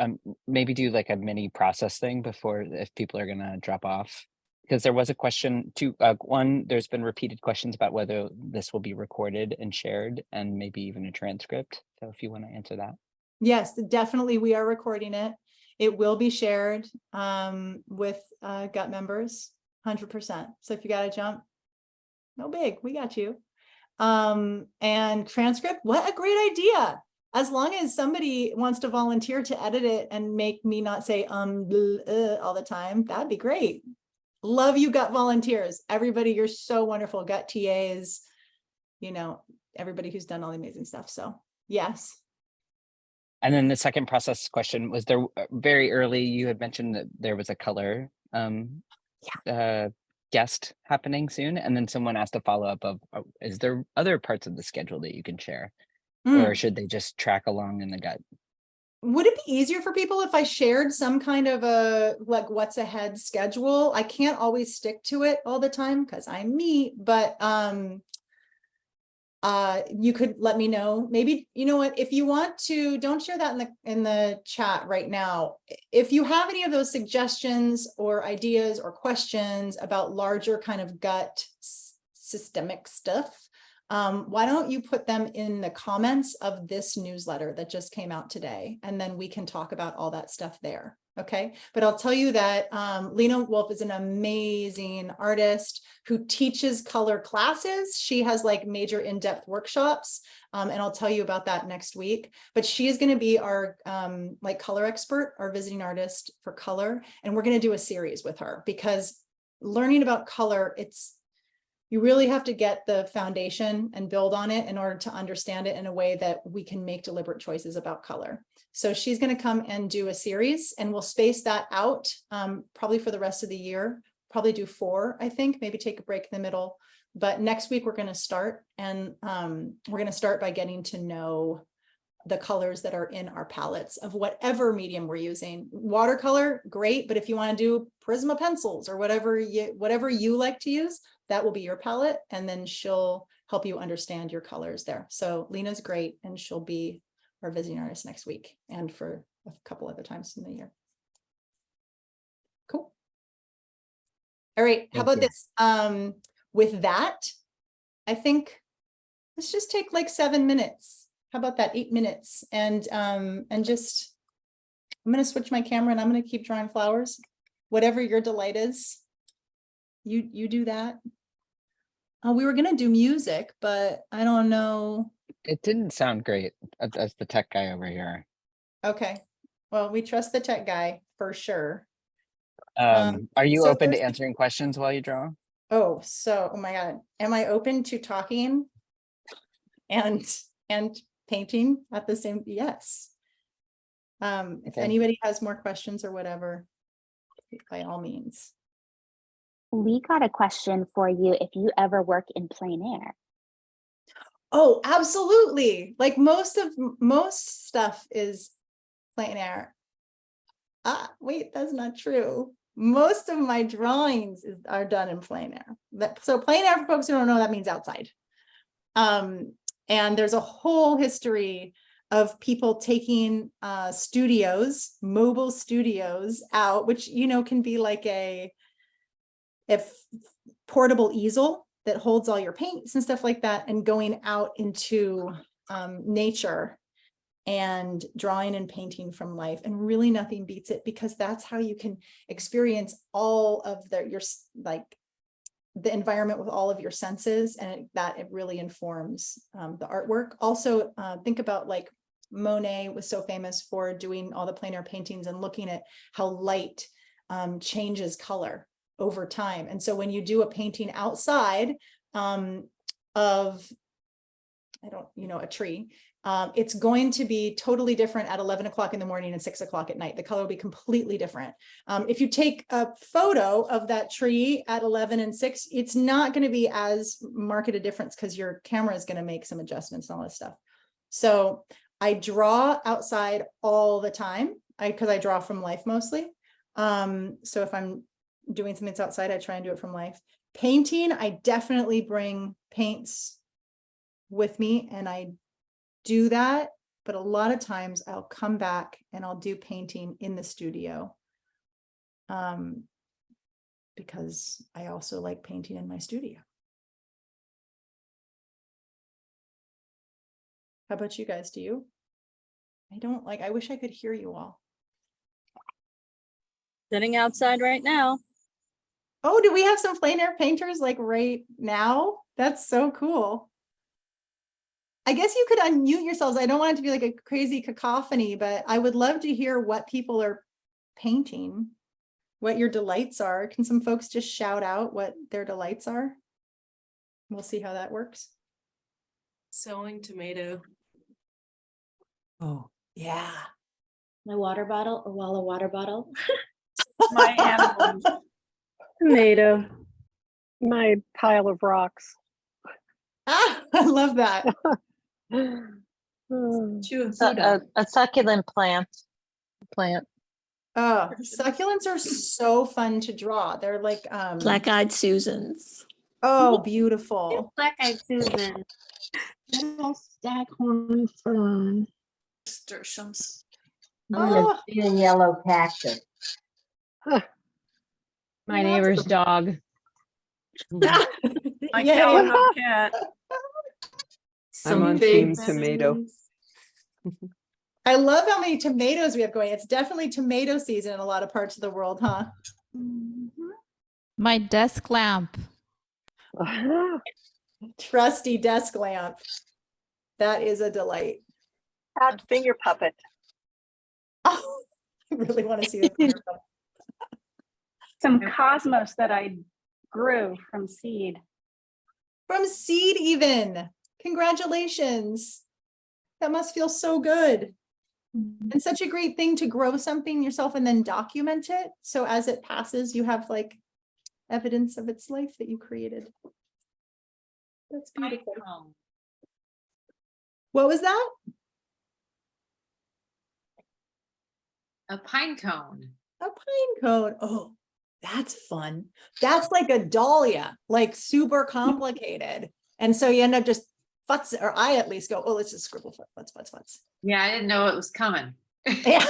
maybe do like a mini process thing before, if people are gonna drop off. Because there was a question to, one, there's been repeated questions about whether this will be recorded and shared, and maybe even a transcript. So if you want to answer that. Yes, definitely. We are recording it. It will be shared with gut members, 100%. So if you got to jump, no big, we got you. And transcript, what a great idea. As long as somebody wants to volunteer to edit it and make me not say all the time, that'd be great. Love you, gut volunteers. Everybody, you're so wonderful. Gut TAs, you know, everybody who's done all the amazing stuff. So yes. And then the second process question was, there very early, you had mentioned that there was a color guest happening soon. And then someone asked a follow-up of, is there other parts of the schedule that you can share? Or should they just track along in the gut? Would it be easier for people if I shared some kind of a like what's ahead schedule? I can't always stick to it all the time because I'm me, but you could let me know. Maybe, you know what, if you want to, don't share that in the chat right now. If you have any of those suggestions or ideas or questions about larger kind of gut systemic stuff, why don't you put them in the comments of this newsletter that just came out today, and then we can talk about all that stuff there. Okay, but I'll tell you that Lena Wolf is an amazing artist who teaches color classes. She has like major in-depth workshops, and I'll tell you about that next week. But she is going to be our like color expert, our visiting artist for color, and we're going to do a series with her because learning about color, you really have to get the foundation and build on it in order to understand it in a way that we can make deliberate choices about color. So she's going to come and do a series, and we'll space that out probably for the rest of the year, probably do 4, I think, maybe take a break in the middle. But next week we're going to start, and we're going to start by getting to know the colors that are in our palettes of whatever medium we're using. Watercolor, great, but if you want to do Prisma pencils or whatever you like to use, that will be your palette, and then she'll help you understand your colors there. So Lena's great, and she'll be our visiting artist next week and for a couple other times in the year. Cool. All right, how about this? With that, I think let's just take like 7 minutes. How about that? 8 minutes, and just I'm going to switch my camera, and I'm going to keep drawing flowers. Whatever your delight is, you do that. We were going to do music, but I don't know. It didn't sound great as the tech guy over here. Okay, well, we trust the tech guy for sure. Are you so open to there's- answering questions while you draw? Oh my God, am I open to talking and painting at the same? Yes. If Okay. anybody has more questions or whatever, by all means. We got a question for you if you ever work in plein air. Oh, absolutely. Like most stuff is plein air. Wait, that's not true. Most of my drawings are done in plein air. So plein air, for folks who don't know, that means outside. And there's a whole history of people taking mobile studios out, which, can be like a portable easel that holds all your paints and stuff like that, and going out into nature and drawing and painting from life. And really nothing beats it, because that's how you can experience all of the environment with all of your senses, and it really informs the artwork. Also, think about like Monet was so famous for doing all the plein air paintings and looking at how light changes color over time. And so when you do a painting outside of, a tree, it's going to be totally different at 11 o'clock in the morning and 6 o'clock at night. The color will be completely different. If you take a photo of that tree at 11 and 6, it's not going to be as marked a difference, because your camera is going to make some adjustments and all this stuff. So I draw outside all the time, because I draw from life mostly. So if I'm doing something that's outside, I try and do it from life. Painting, I definitely bring paints with me, and I do that, but a lot of times I'll come back and I'll do painting in the studio, because I also like painting in my studio. How about you guys? Do you? I wish I could hear you all. Sitting outside right now. Oh, do we have some plein air painters like right now? That's so cool. I guess you could unmute yourselves. I don't want it to be like a crazy cacophony, but I would love to hear what people are painting, what your delights are. Can some folks just shout out what their delights are? We'll see how that works. Sewing tomato. Oh, yeah. My water bottle, a Walla water bottle. My animals. Tomato. My pile of rocks. I love that. Chew and food up. A succulent plant. Oh, succulents are so fun to draw. They're like Black-eyed Susans. oh, beautiful. Black-eyed Susan. Little staghorn fern. Nasturtiums. Oh, See a yellow cactus. My neighbor's dog. My yeah. Calico cat. Some on big team tomato. I love how many tomatoes we have going. It's definitely tomato season in a lot of parts of the world, huh? My desk lamp. Trusty desk lamp. That is a delight. Cat finger puppet. Oh, I really want to see this. Some cosmos that I grew from seed. From seed even. Congratulations. That must feel so good. And such a great thing to grow something yourself and then document it. So as it passes, you have like evidence of its life that you created. That's beautiful. What was that? A pine cone. A pine cone. Oh, that's fun. That's like a dahlia, like super complicated. And so you end up just futz, or I at least go, oh, let's just scribble futz. Yeah, I didn't know it was coming. Yeah.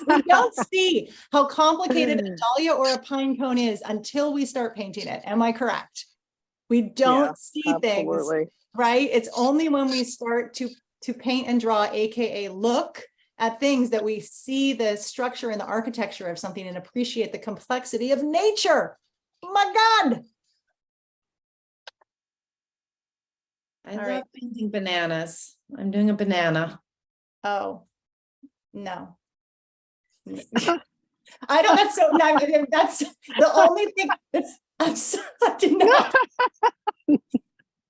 We don't see how complicated a dahlia or a pine cone is until we start painting it. Am I correct? We don't see things, Absolutely. right? It's only when we start to paint and draw, AKA look at things, that we see the structure and the architecture of something and appreciate the complexity of nature. My God. I All love right. painting bananas. I'm doing a banana. Oh, no. I don't, that's so, no, that's the only thing that's, I did not.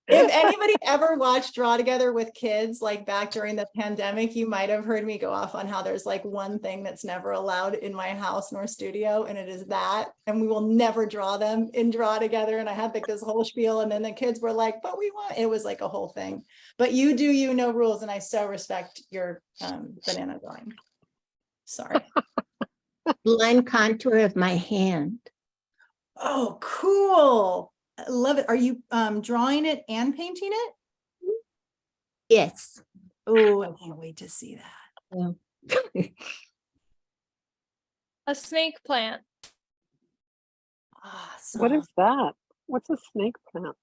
If anybody ever watched Draw Together with kids, like back during the pandemic, you might have heard me go off on how there's like one thing that's never allowed in my house nor studio, and it is that, and we will never draw them in Draw Together. And I had like this whole spiel, and then the kids were like, but we want, it was like a whole thing. But you do, you know, rules, and I so respect your banana drawing. Sorry. Line contour of my hand. Oh, cool. I love it. Are you drawing it and painting it? Yes. Oh, I can't wait to see that. A snake plant. Awesome. What is that? What's a snake plant?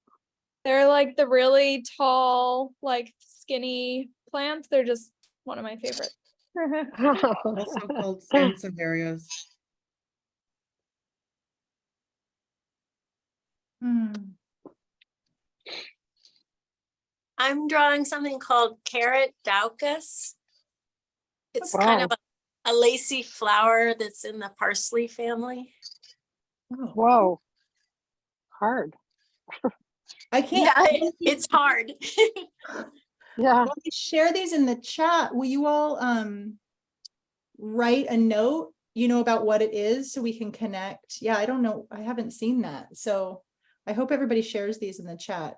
They're like the really tall, like skinny plants. They're just one of my favorites. Also called Sansevieras. I'm drawing something called Carrot Daucus. It's kind of a lacy flower that's in the parsley family. Whoa. Hard. I can't. Yeah, it's hard. Yeah. When we share these in the chat, will you all write a note, you know, about what it is so we can connect? Yeah, I don't know. I haven't seen that. So I hope everybody shares these in the chat.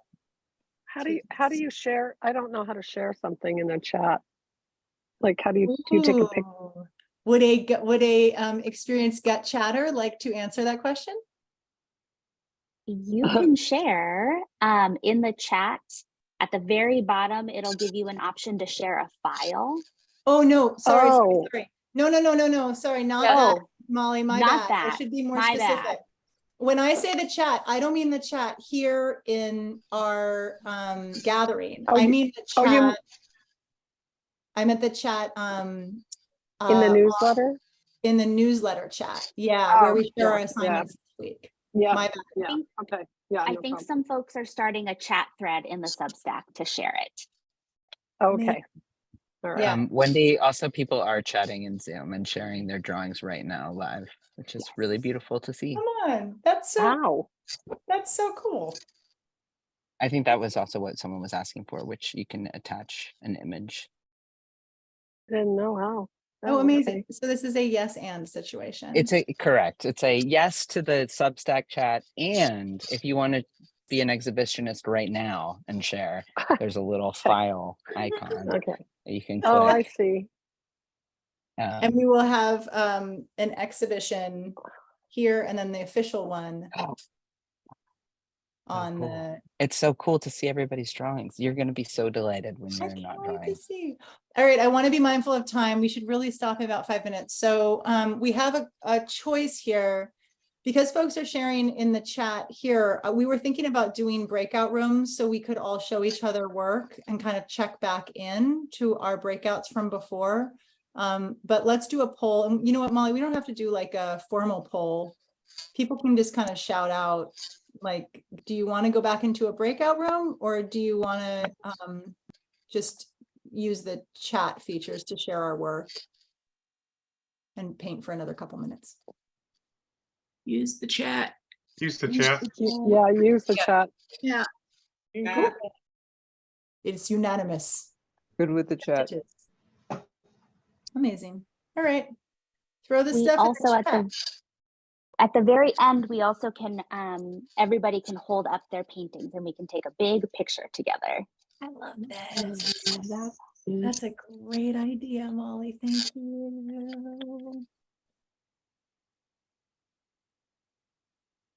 How do you share? I don't know how to share something in a chat. Like, how do you take a picture? Ooh. Would a experienced gut chatter like to answer that question? You can share in the chat. At the very bottom, it'll give you an option to share a file. Oh, no, sorry. Oh. No. Sorry, not Oh, that, Molly, my not bad. I that. should be more My specific. bad. When I say the chat, I don't mean the chat here in our gathering. Oh, I mean the oh, chat. I meant the chat in the newsletter? in the newsletter chat. Yeah, where we share our assignments this week. Yeah. My bad. Yeah. Okay. Yeah. I no think problem. some folks are starting a chat thread in the Substack to share it. Okay. All right. Yeah. Wendy, also people are chatting in Zoom and sharing their drawings right now live, which is really beautiful to see. Come on, that's so cool. I think that was also what someone was asking for, which you can attach an image. Didn't know how. Oh, amazing. Okay. So this is a yes and situation. It's correct. It's a yes to the Substack chat. And if you want to be an exhibitionist right now and share, there's a little file icon Okay. that you can Oh, I click. see. And we will have an exhibition here and then the official one on cool. the. It's so cool to see everybody's drawings. You're going to be so delighted when I you're can't not wait to drawing. see. All right, I want to be mindful of time. We should really stop in about 5 minutes. So we have a choice here because folks are sharing in the chat here. We were thinking about doing breakout rooms so we could all show each other work and kind of check back in to our breakouts from before. But let's do a poll. And you know what, Molly, we don't have to do like a formal poll. People can just kind of shout out, like, do you want to go back into a breakout room or do you want to just use the chat features to share our work and paint for another couple minutes? Use the chat. Use the chat. Yeah, use the chat. Yeah. Cool. It's unanimous. Good with the chat. It is. Amazing. All right. Throw this We stuff in also the at chat. the very end, we also can everybody can hold up their paintings and we can take a big picture together. I love this. That's a great idea, Molly. Thank you.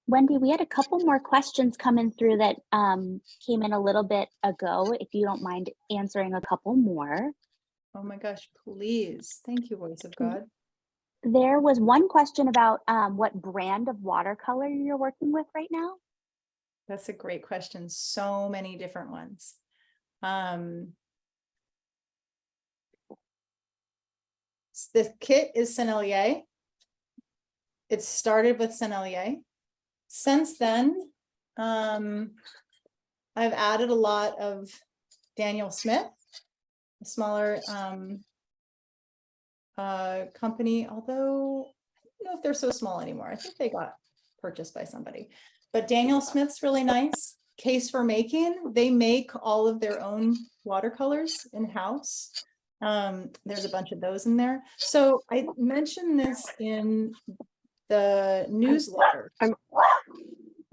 Wendy, we had a couple more questions coming through that came in a little bit ago. If you don't mind answering a couple more. Oh my gosh, please. Thank you, Voice of God. There was one question about what brand of watercolor you're working with right now. That's a great question. So many different ones. The kit is Sennelier. It started with Sennelier. Since then, I've added a lot of Daniel Smith, a smaller company, although I don't know if they're so small anymore. I think they got purchased by somebody. But Daniel Smith's really nice. Case for Making, they make all of their own watercolors in-house. There's a bunch of those in there. So I mentioned this in the newsletter.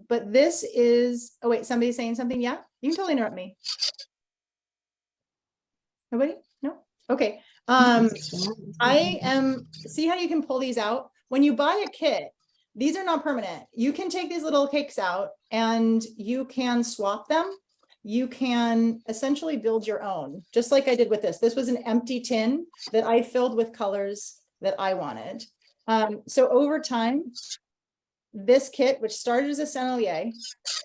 But this is, oh wait, somebody's saying something? Yeah, you can totally interrupt me. Nobody? No? Okay. I am, see how you can pull these out? When you buy a kit, these are not permanent. You can take these little cakes out and you can swap them. You can essentially build your own, just like I did with this. This was an empty tin that I filled with colors that I wanted. So over time, this kit, which started as a Sennelier,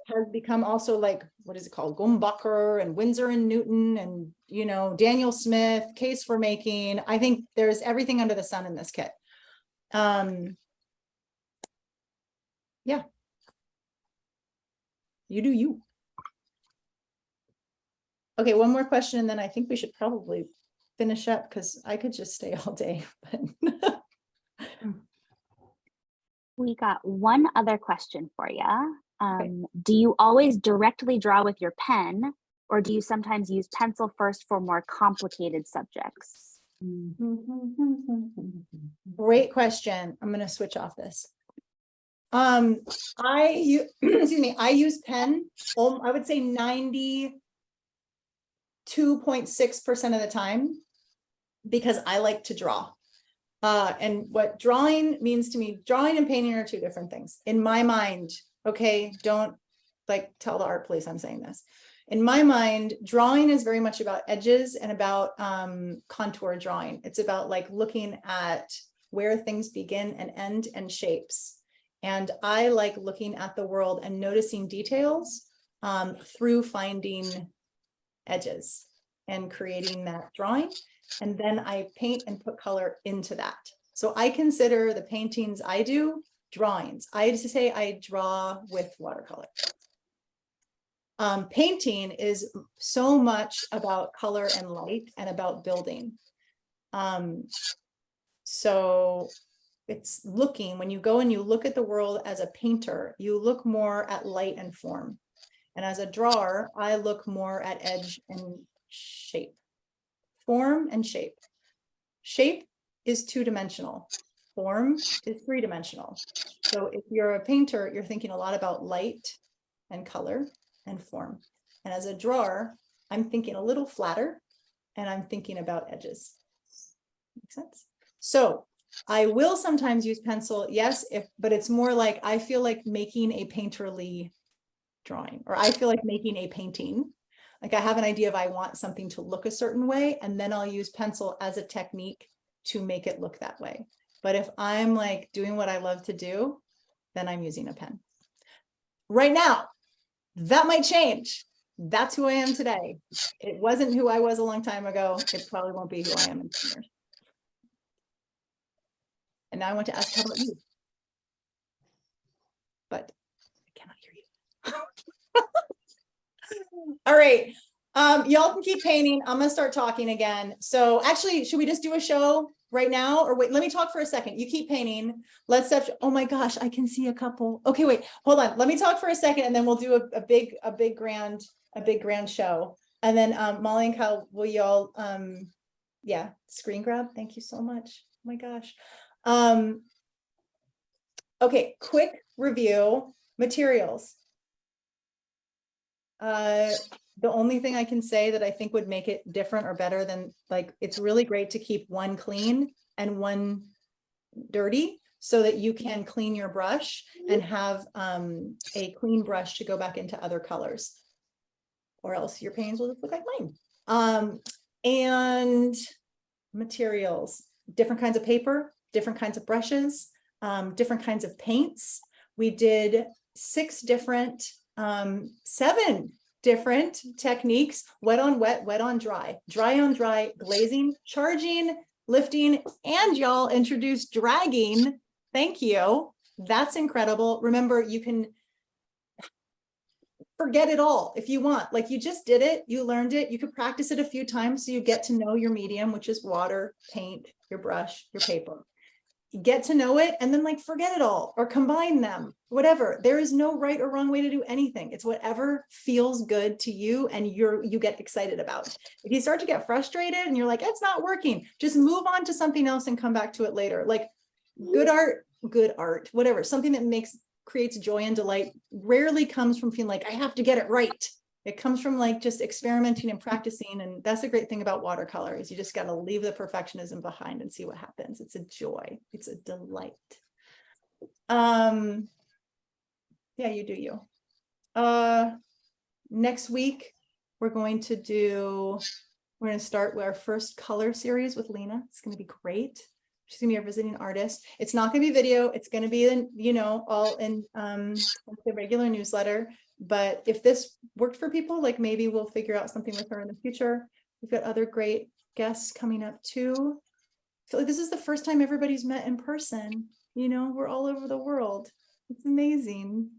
has become also like, what is it called? Gumbacher and Winsor and Newton and, you know, Daniel Smith, Case for Making. I think there's everything under the sun in this kit. Yeah. You do you. Okay, one more question, and then I think we should probably finish up because I could just stay all day. But We got one other question for you. Okay. Do you always directly draw with your pen, or do you sometimes use pencil first for more complicated subjects? Great question. I'm going to switch off this. Excuse me, I use pen, I would say 92.6% of the time, because I like to draw. And what drawing means to me, drawing and painting are two different things in my mind. Okay, don't like tell the art police I'm saying this. In my mind, drawing is very much about edges and about contour drawing. It's about like looking at where things begin and end and shapes. And I like looking at the world and noticing details through finding edges and creating that drawing. And then I paint and put color into that. So I consider the paintings I do drawings. I just say I draw with watercolor. Painting is so much about color and light and about building. So it's looking, when you go and you look at the world as a painter, you look more at light and form. And as a drawer, I look more at edge and shape. Form and shape. Shape is two-dimensional. Form is three-dimensional. So if you're a painter, you're thinking a lot about light and color and form. And as a drawer, I'm thinking a little flatter and I'm thinking about edges. Make sense? So I will sometimes use pencil, yes, but it's more like I feel like making a painterly drawing, or I feel like making a painting. Like I have an idea of I want something to look a certain way, and then I'll use pencil as a technique to make it look that way. But if I'm like doing what I love to do, then I'm using a pen. Right now, that might change. That's who I am today. It wasn't who I was a long time ago. It probably won't be who I am in 10 years. And now I want to ask, how about you? But I cannot hear you. All right. Y'all can keep painting. I'm gonna start talking again. So actually, should we just do a show right now, or wait, let me talk for a second. You keep painting. Let's have, oh my gosh, I can see a couple. Okay, wait, hold on. Let me talk for a second and then we'll do a big grand show. And then Molly and Kyle, will y'all yeah, screen grab. Thank you so much. Oh my gosh. Okay, quick review. Materials. The only thing I can say that I think would make it different or better than, like, it's really great to keep one clean and one dirty so that you can clean your brush and have a clean brush to go back into other colors, or else your paintings will just look like mine. And materials, different kinds of paper, different kinds of brushes, different kinds of paints. We did 7 different techniques: wet on wet, wet on dry, dry on dry, glazing, charging, lifting, and y'all introduced dragging. Thank you. That's incredible. Remember, you can forget it all if you want. Like, you just did it, you learned it, you could practice it a few times so you get to know your medium, which is water, paint, your brush, your paper. You get to know it and then, like, forget it all or combine them, whatever. There is no right or wrong way to do anything. It's whatever feels good to you and you get excited about. If you start to get frustrated and you're like, it's not working, just move on to something else and come back to it later. Like, good art, whatever, something that creates joy and delight rarely comes from feeling like I have to get it right. It comes from, like, just experimenting and practicing. And that's the great thing about watercolor, is you just got to leave the perfectionism behind and see what happens. It's a joy. It's a delight. Yeah, you do you. Next week, we're going to start with our first color series with Lena. It's going to be great. She's gonna be our visiting artist. It's not gonna be video. It's gonna be in, all in the regular newsletter. But if this worked for people, like, maybe we'll figure out something with her in the future. We've got other great guests coming up too. I feel like this is the first time everybody's met in person. We're all over the world. It's amazing.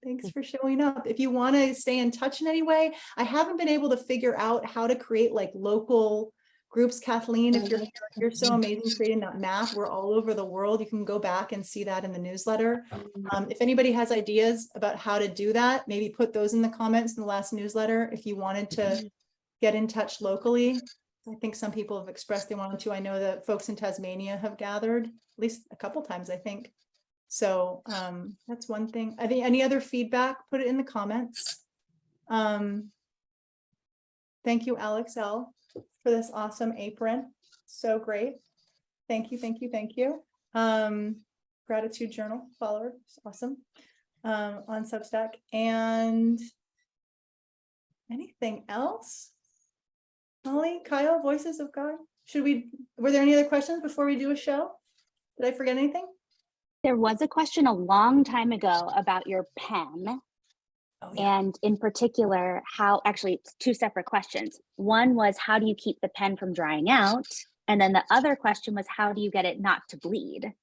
Thanks for showing up. If you want to stay in touch in any way, I haven't been able to figure out how to create, like, local groups. Kathleen, if you're so amazing creating that map, we're all over the world. You can go back and see that in the newsletter. If anybody has ideas about how to do that, maybe put those in the comments in the last newsletter. If you wanted to get in touch locally, I think some people have expressed they wanted to. I know that folks in Tasmania have gathered at least a couple times, I think. So that's one thing. I think any other feedback, put it in the comments. Thank you, Alex L, for this awesome apron. So great. Thank you, thank you, thank you. Gratitude journal follower, awesome. On Substack. And anything else? Molly, Kyle, Voices of God. Were there any other questions before we do a show? Did I forget anything? There was a question a long time ago about your pen. Oh, yeah. And in particular, actually, it's 2 separate questions. One was, how do you keep the pen from drying out? And then the other question was, how do you get it not to bleed?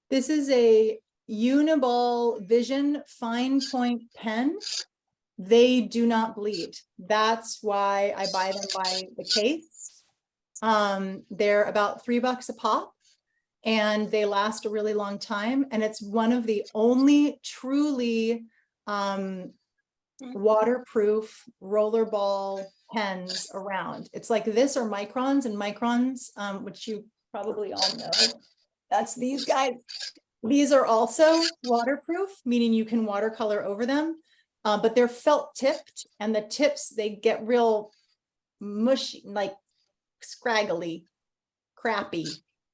This is a Uniball Vision fine point pen. They do not bleed. That's why I buy them by the case. They're about $3 a pop, and they last a really long time. And it's one of the only truly waterproof rollerball pens around. It's like this or Microns, and Microns, which you probably all know, that's these guys. These are also waterproof, meaning you can watercolor over them, but they're felt tipped, and the tips, they get real mushy, like scraggly, crappy,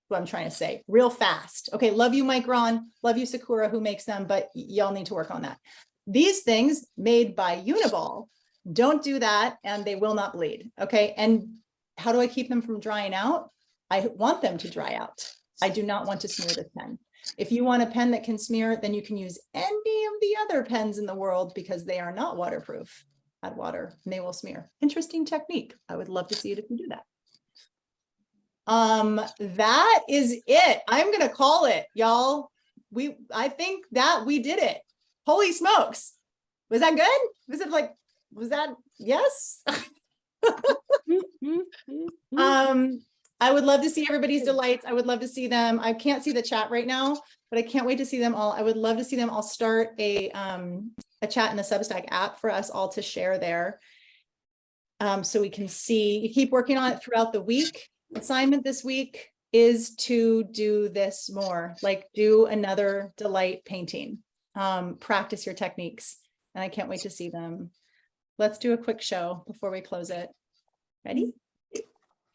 what I'm trying to say, real fast. Okay, love you, Micron, love you, Sakura, who makes them, but y'all need to work on that. These things made by Uniball don't do that, and they will not bleed. Okay, and how do I keep them from drying out? I want them to dry out. I do not want to smear this pen. If you want a pen that can smear, then you can use any of the other pens in the world, because they are not waterproof. Add water and they will smear. Interesting technique. I would love to see it if you do that. That is it. I'm gonna call it, y'all. I think that we did it. Holy smokes. Was that good? Was that yes? I would love to see everybody's delights. I would love to see them. I can't see the chat right now, but I can't wait to see them all. I would love to see them all start a chat in the Substack app for us all to share there. So we can see, you keep working on it throughout the week. Assignment this week is to do this more, like do another delight painting, practice your techniques. And I can't wait to see them. Let's do a quick show before we close it. Ready?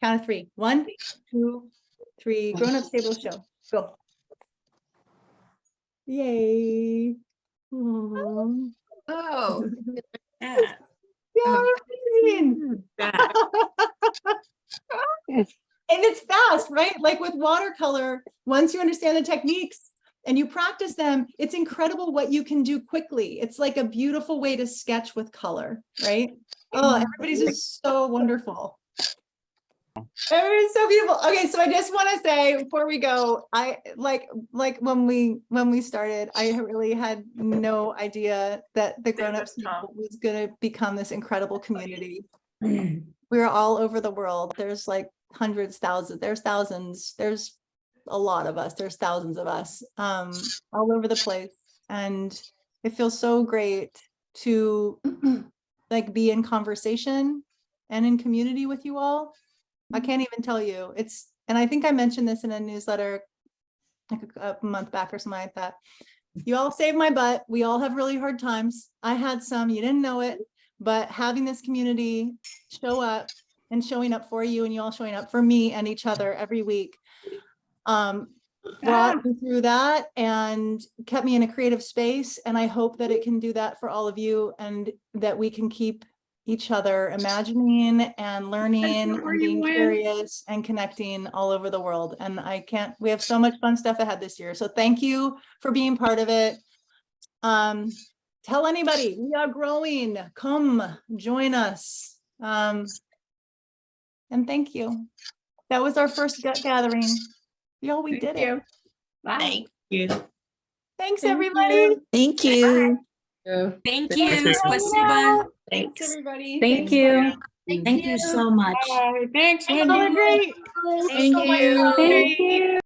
Count of 3. 1, 2, 3. Grown-ups table show. Go. Yay. Oh. Yeah. Yeah, amazing. And it's fast, right? Like with watercolor, once you understand the techniques and you practice them, it's incredible what you can do quickly. It's like a beautiful way to sketch with color, right? Oh, everybody's just so wonderful. Everybody's so beautiful. Okay, so I just want to say before we go, I like when we started, I really had no idea that the grown-ups was going to become this incredible community. We're all over the world. There's like hundreds, thousands, there's thousands, there's a lot of us, there's thousands of us all over the place. And it feels so great to like be in conversation and in community with you all. I can't even tell you. And I think I mentioned this in a newsletter like a month back or something like that. You all saved my butt. We all have really hard times. I had some, you didn't know it, but having this community show up and showing up for you and you all showing up for me and each other every week brought me through that and kept me in a creative space. And I hope that it can do that for all of you and that we can keep each other imagining and learning and being curious and connecting all over the world. And we have so much fun stuff ahead this year. So thank you for being part of it. Tell anybody, we are growing. Come join us. And thank you. That was our first gut gathering. Y'all, we did it. Bye. Thank you. Thanks, everybody. Thank you. Thank you. you. Spasiba. Thanks, everybody. Thank Thanks, you. Wendy. Thank you so much. Thanks, Y'all are great. Thank you. Thank you.